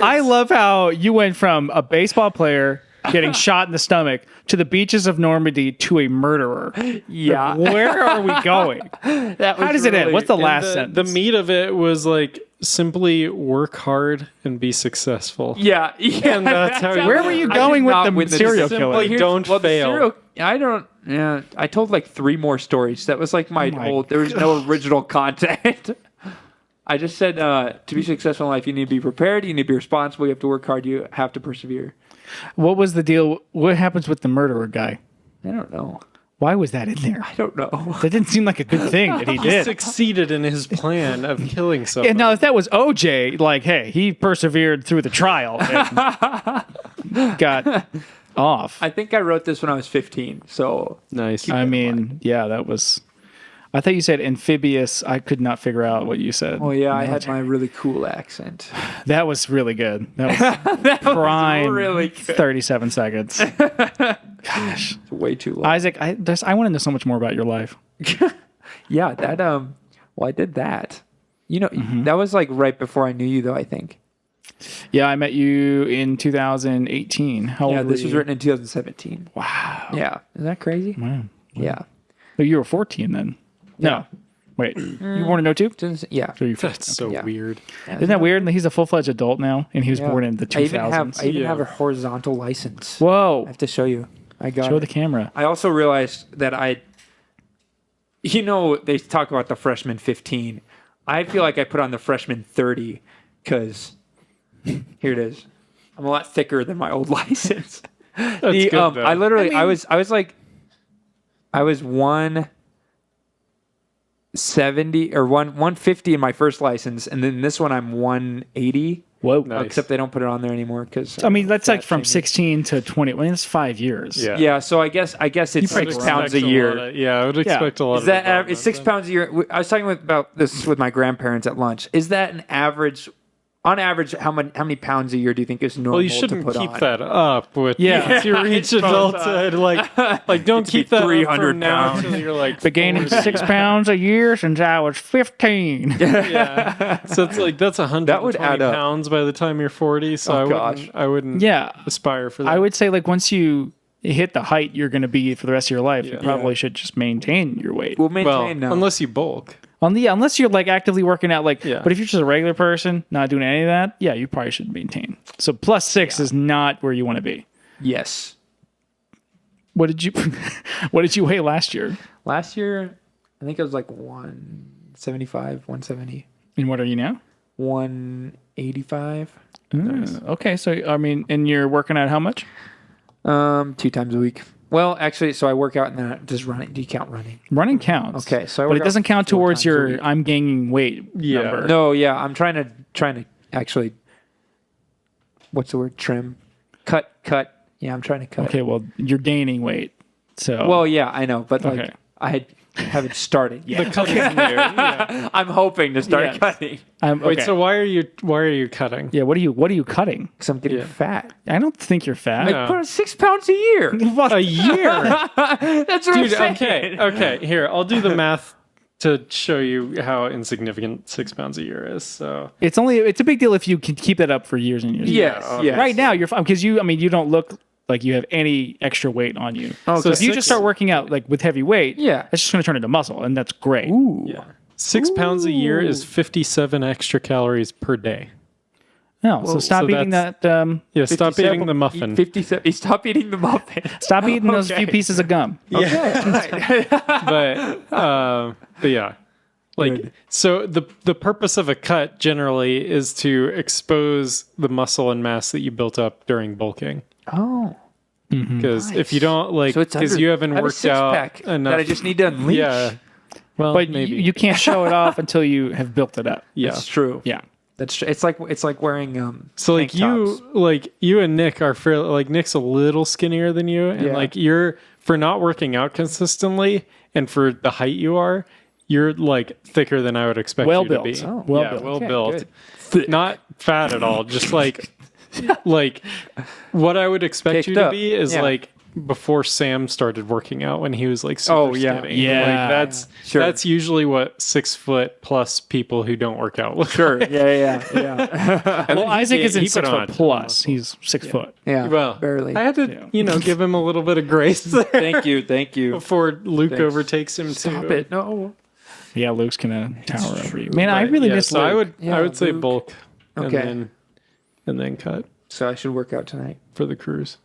I love how you went from a baseball player getting shot in the stomach to the beaches of Normandy to a murderer. Yeah. Where are we going? That was How does it end? really- What's the last the sentence? meat of it was like simply work hard and be successful. Yeah. And that's how you Where were you I going did with not the win the serial decision. killer? Well, here's- Don't the fail. I don't... Yeah, I told like 3 more stories. That was like my my whole... There was no original content. I just said to be successful in life, you need to be prepared, you need to be responsible, you have to work hard, you have to persevere. What was the deal? What happens with the murderer guy? I don't know. Why was that in there? I don't know. That didn't seem like a good thing that he He did. succeeded in his plan of killing Yeah, someone. now, if that was OJ, like, hey, he persevered through the trial and got off. I think I wrote this when I was 15, so... Nice. I mean, yeah, that was. I thought you said amphibious. I could not figure out what you said. Well, yeah, I had my really cool accent. That was really good. That was prime. really good. 37 seconds. Gosh, It's way too long. Isaac, I want to know so much more about your life. Yeah, that well, I did that. You know, that was like right before I knew you, though. I think. Yeah, I met you in 2018. How Yeah, old this were was you? written in 2017. Wow. Yeah, isn't that crazy? Wow. Yeah. So you were 14 then. No. Wait. You were born in 02? Yeah. So you're That's so Yeah. weird. Isn't that weird? He's a full-fledged adult now, and he was Yeah. born in the 2000s. I even Yeah. have a horizontal license. Whoa. I have to show you. I got Show it. the camera. I also realized that you know, they talk about the freshman 15. I feel like I put on the freshman 30 because here it is. I'm a lot thicker than my old license. That's good, though. I was like, I was 170 or 150 in my first license, and then this one I'm 180. Whoa. Nice. Except they don't put it on there anymore because I mean, that's like from 16 to 20. I mean, it's 5 years. Yeah. Yeah, so I guess it's probably 6 pounds a year. Yeah, I would expect a lot Is of that it's development 6 pounds a year? I was talking about this with my grandparents at lunch. Is that an average? On average, how many pounds a year do you think is normal? Well, you to shouldn't put keep on? that up with Yeah. once you reach adulthood. Like don't keep that up 300 from now pounds. until you're like Been gaining 40. 6 pounds a year since I was 15. Yeah, so it's like that's 120 That would add up. pounds by the time you're 40. So I wouldn't Yeah. aspire for that. I would say, like, once you hit the height you're going to be for the rest of your life, you Yeah. probably should just maintain your weight. We'll maintain well, now. unless you bulk. Unless you're like actively working out, like, Yeah. but if you're just a regular person, not doing any of that, yeah, you probably should maintain. So +6 is not where you want to be. Yes. What did you weigh last year? Last year, I think it was like 175, 170, And what are you now? 185. Okay, so I mean, and you're working out how much? 2 times a week. Well, actually, so I work out and then just running. Do you count running? Running counts. Okay, so I but work it out doesn't count 4 towards times a your week. I'm gaining weight Yeah. number. No, yeah, I'm trying to actually. What's the word? Trim, cut. Yeah, I'm trying to cut. Okay, well, you're gaining weight. So Well, yeah, I know, but like Okay. I haven't started yet. Cutting here. Yeah. I'm hoping to start Yes. cutting Wait, okay. so why are you cutting? yeah, what are you cutting? because I'm getting Yeah. fat. I don't think you're fat. No. I put on 6 pounds a year. A year. That's what I'm Dude, saying. okay. Here, I'll do the math to show you how insignificant 6 pounds a year is. So It's a big deal if you can keep that up for years and years. Yes, yes. Right now you're fine because you don't look like you have any extra weight on you. Okay. So if you six- just start working out like with heavy weight, Yeah. it's just going to turn into muscle, and that's great. yeah, 6 pounds a year is 57 extra calories per day. No, so stop so eating that's- that. Yeah, stop 57 eating the muffin. 57. Stop eating the muffin. Stop eating those few Okay. pieces of gum. But yeah, like so the purpose of a cut generally is to expose the muscle and mass that you built up during bulking. Oh, Because if you don't like, so it's because under. you haven't I have a worked out six-pack enough, that I just need to unleash. yeah. Well, But maybe you can't show it off until you have built it up. yeah. That's true. Yeah. That's true. It's like wearing So like tank tops. you and Nick are fairly like Nick's a little skinnier than you, and Yeah. like you're for not working out consistently and for the height you are, you're like thicker than I would expect Well you built. to be. Oh, well yeah, built. well Okay, built. good. Not fat at all. Just like what I would expect Caked you to up. be is Yeah. like before Sam started working out when he was like super Oh, yeah. skinny. Yeah. Like Sure. that's usually what 6 foot plus people who don't work out look Sure. like. Yeah. Well, Isaac isn't he put 6 on a foot ton of plus. He's 6 foot. Yeah. Well, barely. I had to, give him a little bit of grace there Thank you. before Luke Thanks. overtakes him Stop too. it. No. Yeah, Luke's gonna tower over you. Man, I really yeah, miss so Luke. I would say Luke. bulk Okay. and then cut So I should work out tonight. for the cruise.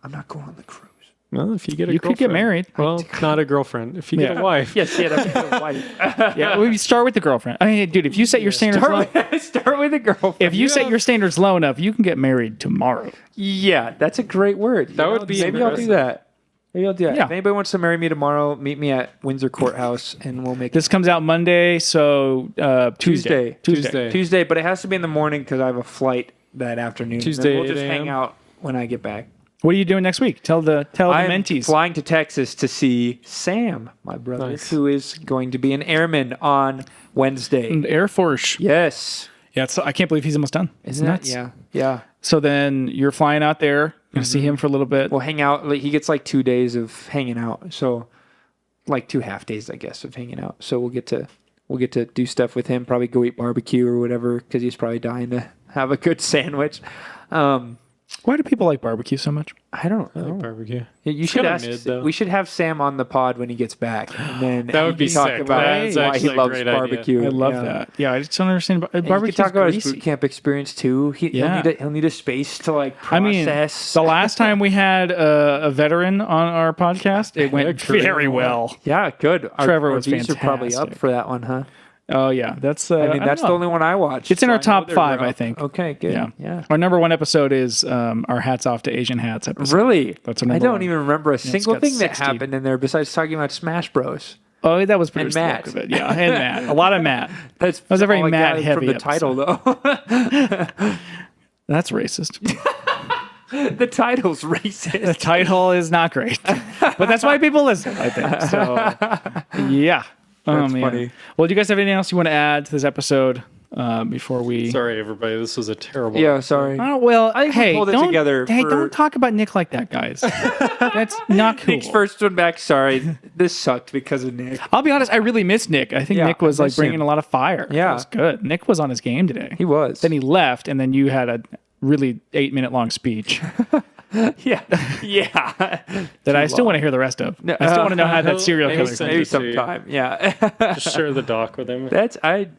I'm not going on the cruise. Well, if you get a You could get girlfriend- married. Well, not a girlfriend. If you get Yeah. a wife. Yes. Yeah. That's a wife. Yeah, well, you start with the girlfriend. I mean, dude, if you set your standards low, Start with a girlfriend. if you set your standards low enough, you can get married tomorrow. Yeah, that's a great word. That would be Maybe I'll do impressive. that. Maybe I'll do that. Yeah. If anybody wants to marry me tomorrow, meet me at Windsor Courthouse, and we'll make it This comes out Monday, so Tuesday. Tuesday. But it has to be in the morning because I have a flight that afternoon. And then Tuesday, we'll just 8 hang a.m.? out when I get back. What are you doing next week? Tell the I'm mentees. flying to Texas to see Sam, my brother, Nice. who is going to be an airman on Wednesday. And Air Force. Yes. Yeah, so I can't believe he's almost done. It's Isn't it? nuts. Yeah. Yeah. So then you're flying out there. Gonna see him for a little bit. We'll hang out. Like, he gets like 2 days of hanging out. So like 2 half days, I guess, of hanging out. So we'll get to do stuff with him, probably go eat barbecue or whatever, because he's probably dying to have a good sandwich. Why do people like barbecue so much? I don't I like know. barbecue. You should kinda ask. mid, though. We should have Sam on the pod when he gets back, and then That would he be can talk sick. about That's why actually he a loves great idea. barbecue. I love Yeah. that. Yeah, I just don't understand. And he Barbecue can talk about his greasy. boot camp experience too. Yeah. He'll need a space to like I mean, process. the last time we had a veteran on our podcast, it went Korean very War. well. yeah, good. Trevor our was views are probably up fantastic. for that one, huh? Oh yeah, that's. I mean, that's the only one I watched. It's in so our I know top they're 5, I rough. think. Okay, good. Yeah. Yeah. Our number 1 episode is our hats off to Asian hats episode. Really? That's our I number don't 1. even remember a it's single got thing that 60. happened in there besides talking about Smash Bros. Oh, that was pretty And the Matt. bulk of it. Yeah, and Matt. A lot of Matt. That was a very all I Matt gathered heavy from the title, though. That's racist. The title's The racist. title is not great, but that's why people listen. I think so. Yeah. That's man. funny. Well, do you guys have anything else you want to add to this episode before we? Sorry, everybody. This was a terrible. Yeah, sorry. Oh, well, I think we hey, pulled it don't, together hey, for- don't talk about Nick like that, guys. That's not cool. Nick's first one back. Sorry, this sucked because of Nick. I'll be honest. I really miss Nick. I think Yeah, Nick was I like miss bringing him. a lot of fire. Yeah. It was good. Nick was on his game today. He was. Then he left, and then you had a really 8-minute long speech yeah, yeah. that I still want to hear the rest of. I still want to know how that serial maybe killer. send Maybe it to you. sometime. Yeah. Just share the doc with him.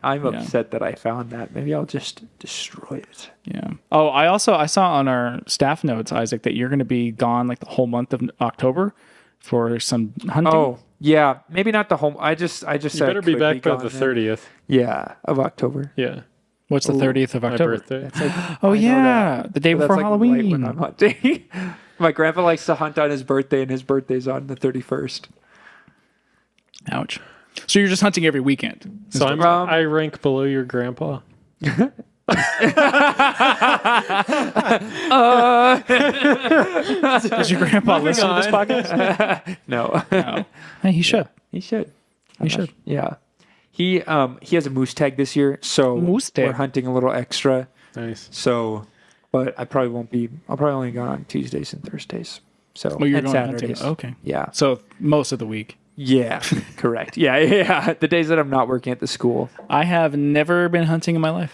I'm upset that I found that. Maybe I'll just destroy it. Yeah. Oh, I saw on our staff notes, Isaac, that you're going to be gone like the whole month of October for some hunting. Oh, yeah. Maybe not the whole. I just You said better be could back by gone the then. 30th. Yeah, of October. Yeah, What's the 30th of my October? birthday. It's like, Oh I know yeah, the day but before that's like Halloween. right when I'm hunting. My grandpa likes to hunt on his birthday, and his birthday's on the 31st. Ouch. So you're just hunting every weekend. So I rank below your grandpa. Does your grandpa listen to this podcast? No, No. Hey, he should. he should. He should. Yeah. He has a moose tag this year, so Moose tag. we're hunting a little extra. Nice. So, but I probably won't be. I'll probably only go on Tuesdays and Thursdays. So Oh, you're and going Saturdays. hunting. Okay. Yeah. So most of the week. Yeah. Correct. Yeah. Yeah. The days that I'm not working at the school, I have never been hunting in my life.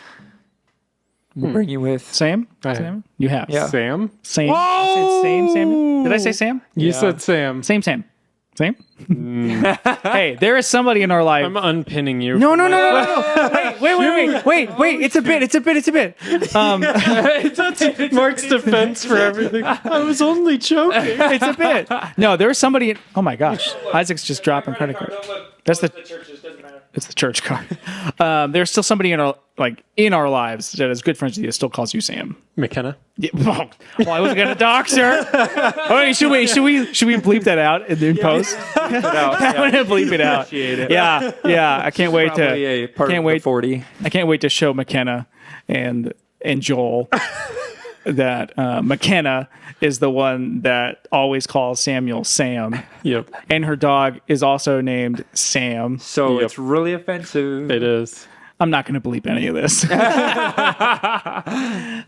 we'll bring you with. Sam? I have. Sam? You have. Yeah. Sam? Same. I said same, Samuel? Did I say Sam? You Yeah. said Sam. Same, Sam. Same? Hey, there is somebody in our life. I'm unpinning you. No, from no, my- no, no, no. Wait. It's a bit. That's Mark's defense for everything. I was only joking. It's a bit. No, there was somebody. Oh my gosh. Isaac's just dropping credit card. That's the It's the church card. There's still somebody in our lives that is good friends with you that still calls you Sam. McKenna. Yeah, well, I wasn't gonna dox her. Oh, wait, should we bleep that out in the post? I'm gonna bleep it out. Yeah. I can't wait Probably to. a part Can't of wait. the 40. I can't wait to show McKenna and Joel that McKenna is the one that always calls Samuel Sam, Yep, and her dog is also named Sam. So Yep. it's really offensive. it is. I'm not going to bleep any of this.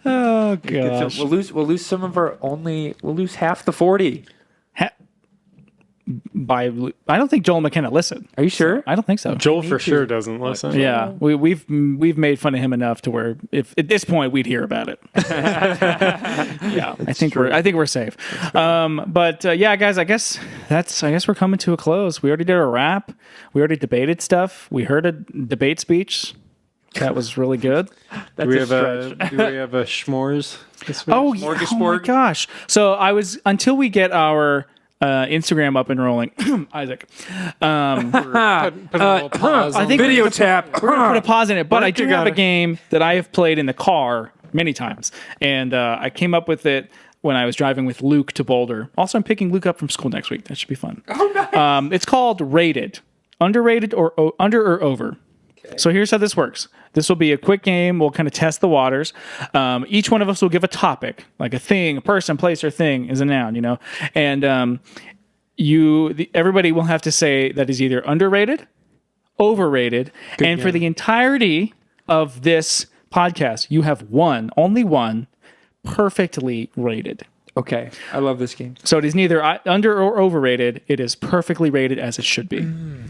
Oh gosh. We'll lose some of our only. We'll lose half the 40. I don't think Joel and McKenna listen. Are you sure? I don't think so. Joel for sure doesn't listen. Yeah, we've made fun of him enough to where if at this point we'd hear about it. Yeah, I think we're safe. But yeah, guys, I guess we're coming to a close. We already did a wrap. We already debated stuff. We heard a debate speech. That was really good. Do we have a s'mores this week? Oh my gosh! So until we get our Instagram up and rolling, Isaac. Put a little pause I on think the- Video tap. We're gonna put a pause in it, but I do you have a gotta- game that I have played in the car many times, and I came up with it when I was driving with Luke to Boulder. Also, I'm picking Luke up from school next week. That should be fun. Oh, nice. It's called Rated, underrated or under or over. So here's how this works. This will be a quick game. We'll kind of test the waters. Each one of us will give a topic, like a thing, a person, place, or thing is a noun, and everybody will have to say that is either underrated, overrated, and for the entirety of this podcast, you have only one, perfectly rated. Okay, I love this game. So it is neither under or overrated. It is perfectly rated as it should be.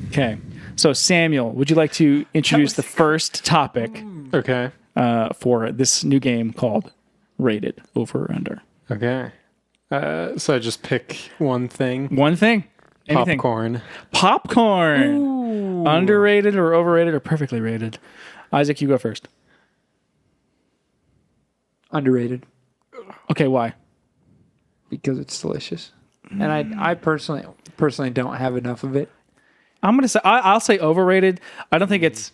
Okay. So Samuel, would you like to introduce the first topic Okay. for this new game called Rated, over or under? Okay. So I just pick one thing. One thing. Anything. Popcorn. Popcorn. Underrated or overrated or perfectly rated? Isaac, you go first. Underrated Okay, why? because it's delicious, and I personally don't have enough of it. I'm gonna say I'll say overrated. I don't think it's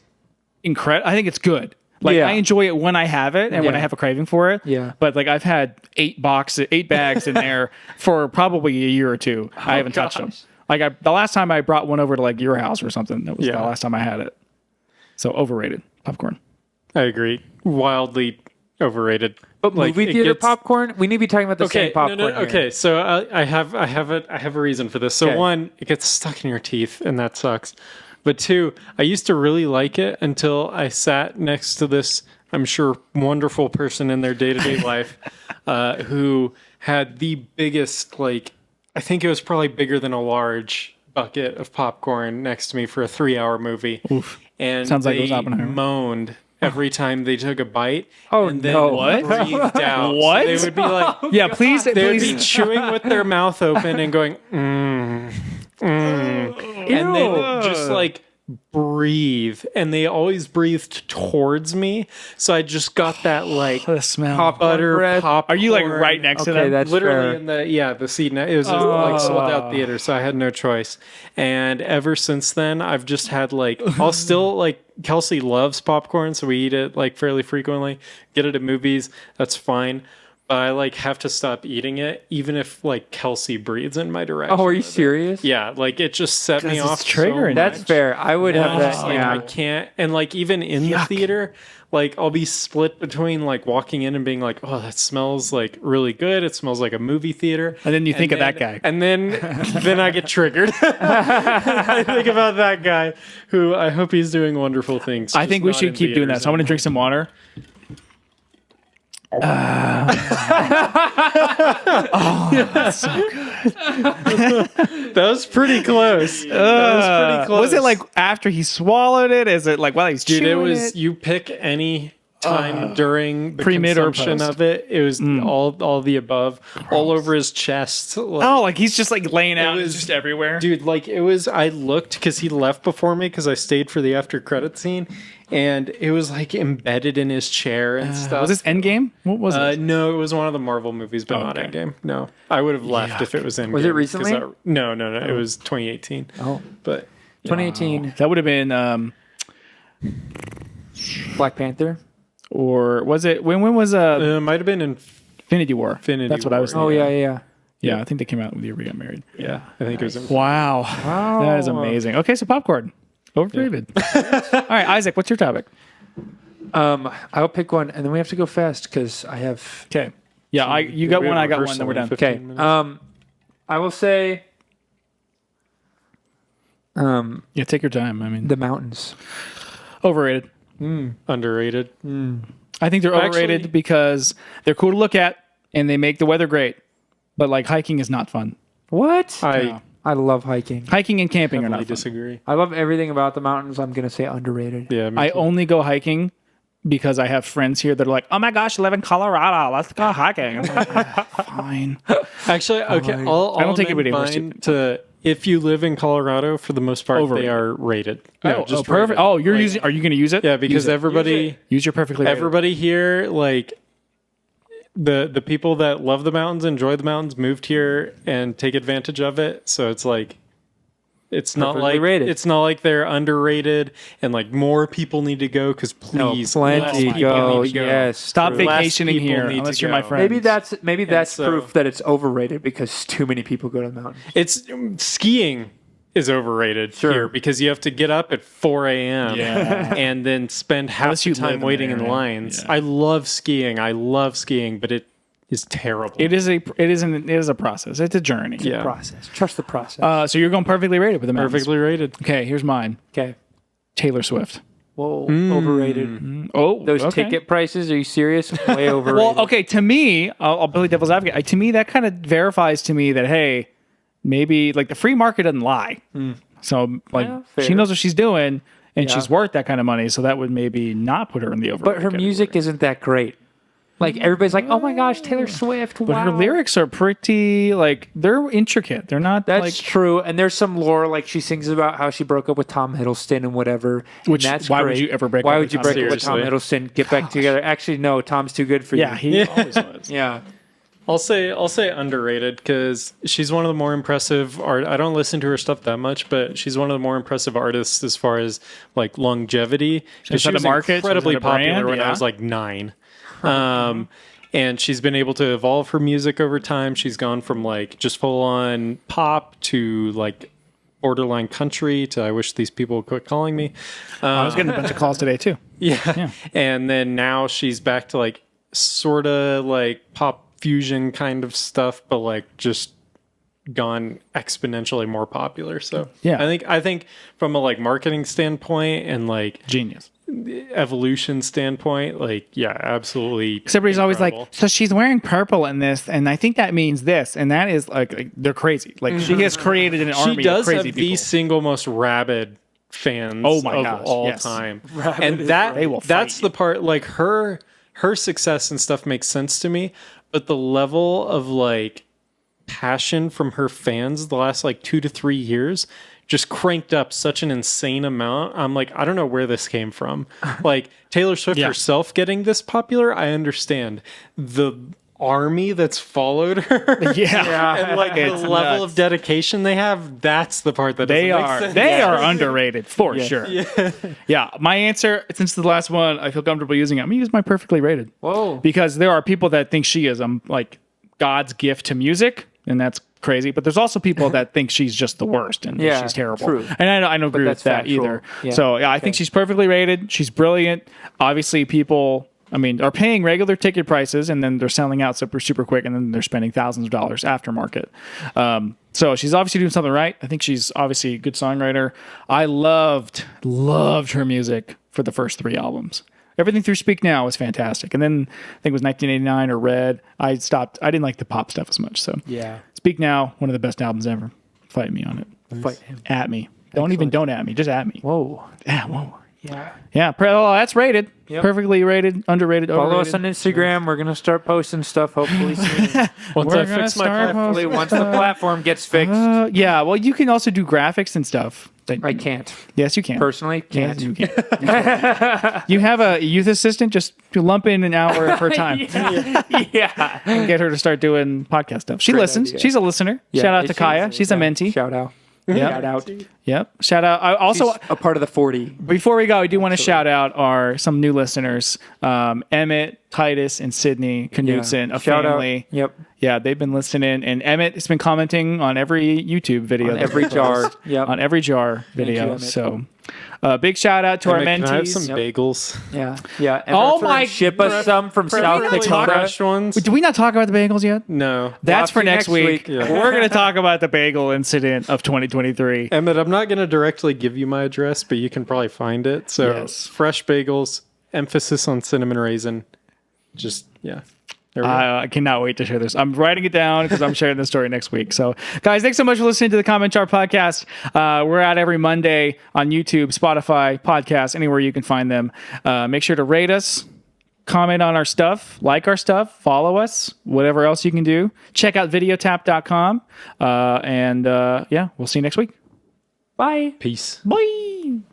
incredible. I think it's good. Like Yeah. I enjoy it when I have it and when I have a craving for it. Yeah. But like I've had 8 bags in there for probably a year or two. I haven't touched them. Like the last time I brought one over to like your house or something, that was the last time I had it. So overrated popcorn. I agree. Wildly overrated. But Like, movie it theater gets- popcorn? We need to be talking about the same popcorn. No. here. Okay, so I have a reason for this. So Okay. one, it gets stuck in your teeth, and that sucks. But two, I used to really like it until I sat next to this, I'm sure, wonderful person in their day to day life, who had the biggest, like, I think it was probably bigger than a large bucket of popcorn next to me for a 3-hour movie. Oof. And Sounds like it they was Oppenheimer. moaned every time they took a bite. Oh, and then no. What? breathed out. What? So they would be like, Yeah, please. they would be please. chewing with their mouth open and going, and then just like breathe. And they always breathed towards me. So I just got that like The smell. butter breath. popcorn. Are you like right next to Okay, them? that's Literally fair. in the seat. It was a like sold out theater, so I had no choice. And ever since then, I've just had like I'll still like Kelsey loves popcorn, so we eat it like fairly frequently. Get it at movies, that's fine. But I like have to stop eating it, even if like Kelsey breathes in my direction. Oh, are you with it. serious? Yeah, like it just set me it's off. triggering. So That's much. fair. I would have Just, that. like, Yeah. I can't, and like even in the theater, like I'll be split between like walking in and being like, "Oh, that smells like really good. It smells like a movie theater." And then you think of then- that guy. and then I get triggered. I think about that guy who I hope he's doing wonderful things. I just think we not should in keep doing that. theaters So I'm going to drink some water. That was pretty close. That was pretty close. Was it like after he swallowed it? Is it like while he's Dude, chewing it was it? you pick any time during the Pre, mid, or consumption post? of it. It was all the above, all over his chest. Like, Oh, like he's just like laying out was- just everywhere. dude, like it was. I looked because he left before me because I stayed for the after credit scene, and it was like embedded in his chair and stuff. Was this Endgame? What was it? No, it was one of the Marvel movies, but not okay. Endgame. No, I would have left if it was Endgame. Was it recently? No, it was 2018. Oh, But 2018 That would have been, Black Panther. or was it when was it might have been Infinity War? Infinity That's what I was War, thinking. Oh yeah. Yeah, I think they came out when we got married. yeah, I think it was. Wow. That is amazing. Okay, so popcorn. Overrated. All right, Isaac, what's your topic? I'll pick one, and then we have to go fast because I have. Okay. Yeah, you got We one, have I got one, rehearsal then we're in done. 15 Okay. minutes. I will say. Yeah, take your time. I mean, The mountains. overrated. Underrated. I think they're overrated Actually- because they're cool to look at and they make the weather great. But like hiking is not fun. What? I I love hiking. Hiking and camping are heavily not fun. disagree. I love everything about the mountains. I'm gonna say underrated. Yeah, me I too. only go hiking because I have friends here that are like, "Oh my gosh, I live in Colorado. Let's go hiking." I'm like, fine. Actually, okay. I'll I don't take amend anybody over mine to if you live in Colorado, for the most part, Overrated. they are rated. No, just perfect. rated. Oh, you're using? Are you going to use it? Yeah, because Use it. everybody Use your perfectly. rated. everybody here, like the people that love the mountains, enjoy the mountains, moved here and take advantage of it. So it's like it's not Perfectly like rated. it's not like they're underrated and like more people need to go because please, Plenty less people go. need to go. Yes. Stop true. Less vacationing people here need unless to you're my go. friend. Maybe that's so- proof that it's overrated because too many people go to the mountains. It's skiing is overrated here because you have to get up at 4 a.m. Yeah. and then spend half Unless the you live time in the waiting in area. lines. Yeah. I love skiing, but it is terrible. It is a process. It's a journey. Yeah. Process. Trust the process. So you're going perfectly rated with the mountains. Perfectly rated. Okay, here's mine. Okay. Taylor Swift. Whoa. Overrated. Oh, Those okay. ticket prices? Are you serious? Way overrated. Well, okay. To me, I'll play devil's advocate. To me, that kind of verifies to me that hey, maybe like the free market doesn't lie. So like Yeah, fair. she knows what she's doing, and Yeah. she's worth that kind of money. So that would maybe not put her in the overrated. But her category. music isn't that great. Like everybody's like, "Oh my gosh, Taylor Swift!" But Wow. her lyrics are pretty like they're intricate. They're not That's like true, and there's some lore like she sings about how she broke up with Tom Hiddleston and whatever. Which- and that's why would great. you ever break Why up would with you Tom break up with Seriously. Tom Hiddleston? Get back together. Actually, no, Tom's too good for yeah, you. he always was. Yeah. I'll say underrated because she's one of the more impressive art. I don't listen to her stuff that much, but she's one of the more impressive artists as far as like longevity. 'Cause She had a market, she was incredibly at a brand, popular when I yeah. was like 9. And she's been able to evolve her music over time. She's gone from like just full on pop to like borderline country to I wish these people would quit calling me. I was getting a bunch of calls today too. Yeah. And then now she's back to like sort of like pop fusion kind of stuff, but like just gone exponentially more popular. So Yeah. I think from a like marketing standpoint and like Genius. evolution standpoint, like yeah, absolutely. Everybody's always like, incredible. so she's wearing purple in this, and I think that means this, and that is like they're crazy. Like she has created an army She does of crazy have people. the single most rabid fans Oh my of gosh, all yes. time. Rabid And that They will fight that's you. the part like her success and stuff makes sense to me, but the level of like passion from her fans the last like 2 to 3 years just cranked up such an insane amount. I'm like, I don't know where this came from. Like Taylor Swift Yeah. herself getting this popular, I understand. The army that's followed her Yeah. and like the It's level nuts. of dedication they have, that's the part that They doesn't are make sense. they are underrated for sure. Yeah. My answer, since the last one, I feel comfortable using it. I'm gonna use my perfectly rated. Whoa. Because there are people that think she is like God's gift to music, and that's crazy. But there's also people that think she's just the worst and Yeah, she's terrible. true. And I don't agree with that's that factual. either. Yeah. So yeah, I think she's perfectly rated. She's brilliant. Obviously, people, I mean, are paying regular ticket prices, and then they're selling out super quick, and then they're spending thousands of dollars aftermarket. So she's obviously doing something right. I think she's obviously a good songwriter. I loved her music for the first 3 albums. Everything through Speak Now was fantastic. And then I think it was 1989 or Red. I didn't like the pop stuff as much. So Yeah. Speak Now, one of the best albums ever. Fight me on it. Fight him. At me. Don't at me. Just at me. Whoa. Yeah, whoa. Yeah. Yeah, that's rated. Yep. Perfectly rated, underrated, Follow overrated. us on Instagram. We're gonna start posting stuff hopefully soon. Once We're I gonna fix my start platform. Hopefully once the platform gets fixed. Yeah, well, you can also do graphics and stuff. I can't. Yes, you can. Personally, Yes, can't. you can. You have a youth assistant, just to lump in an hour of her time. Yeah. And get her to start doing podcast stuff. She listens. idea. She's a listener. Shout out to Kaya. She's a mentee. Shout out. Yep. Shout out. Yep. Shout out. I also, She's a part of the 40. before we go, I do want to shout out some new listeners, Emmett, Titus, and Sydney Knudsen, a Shout family. out. Yep. Yeah, they've been listening, and Emmett has been commenting on every YouTube video, On that every we jar. post. Yep. On every jar you, video. Emmett. So, big shout out to our Can I have mentees. some bagels? Yeah. Yeah. And Oh for my- ship us some from South Preferably Dakota. fresh ones. Did we not talk about the bagels yet? No. That's see for next week. Yeah. We're going to talk about the bagel incident of 2023. Emmett, I'm not going to directly give you my address, but you can probably find it. So Yes. fresh bagels, emphasis on cinnamon raisin. Just, yeah. There we go. I cannot wait to share this. I'm writing it down because I'm sharing this story next week. So, guys, thanks so much for listening to the Comment Jar Podcast. We're out every Monday on YouTube, Spotify, podcast, anywhere you can find them. Make sure to rate us, comment on our stuff, like our stuff, follow us, whatever else you can do. Check out videotap.com. And yeah, we'll see you next week. Bye. Peace. Bye.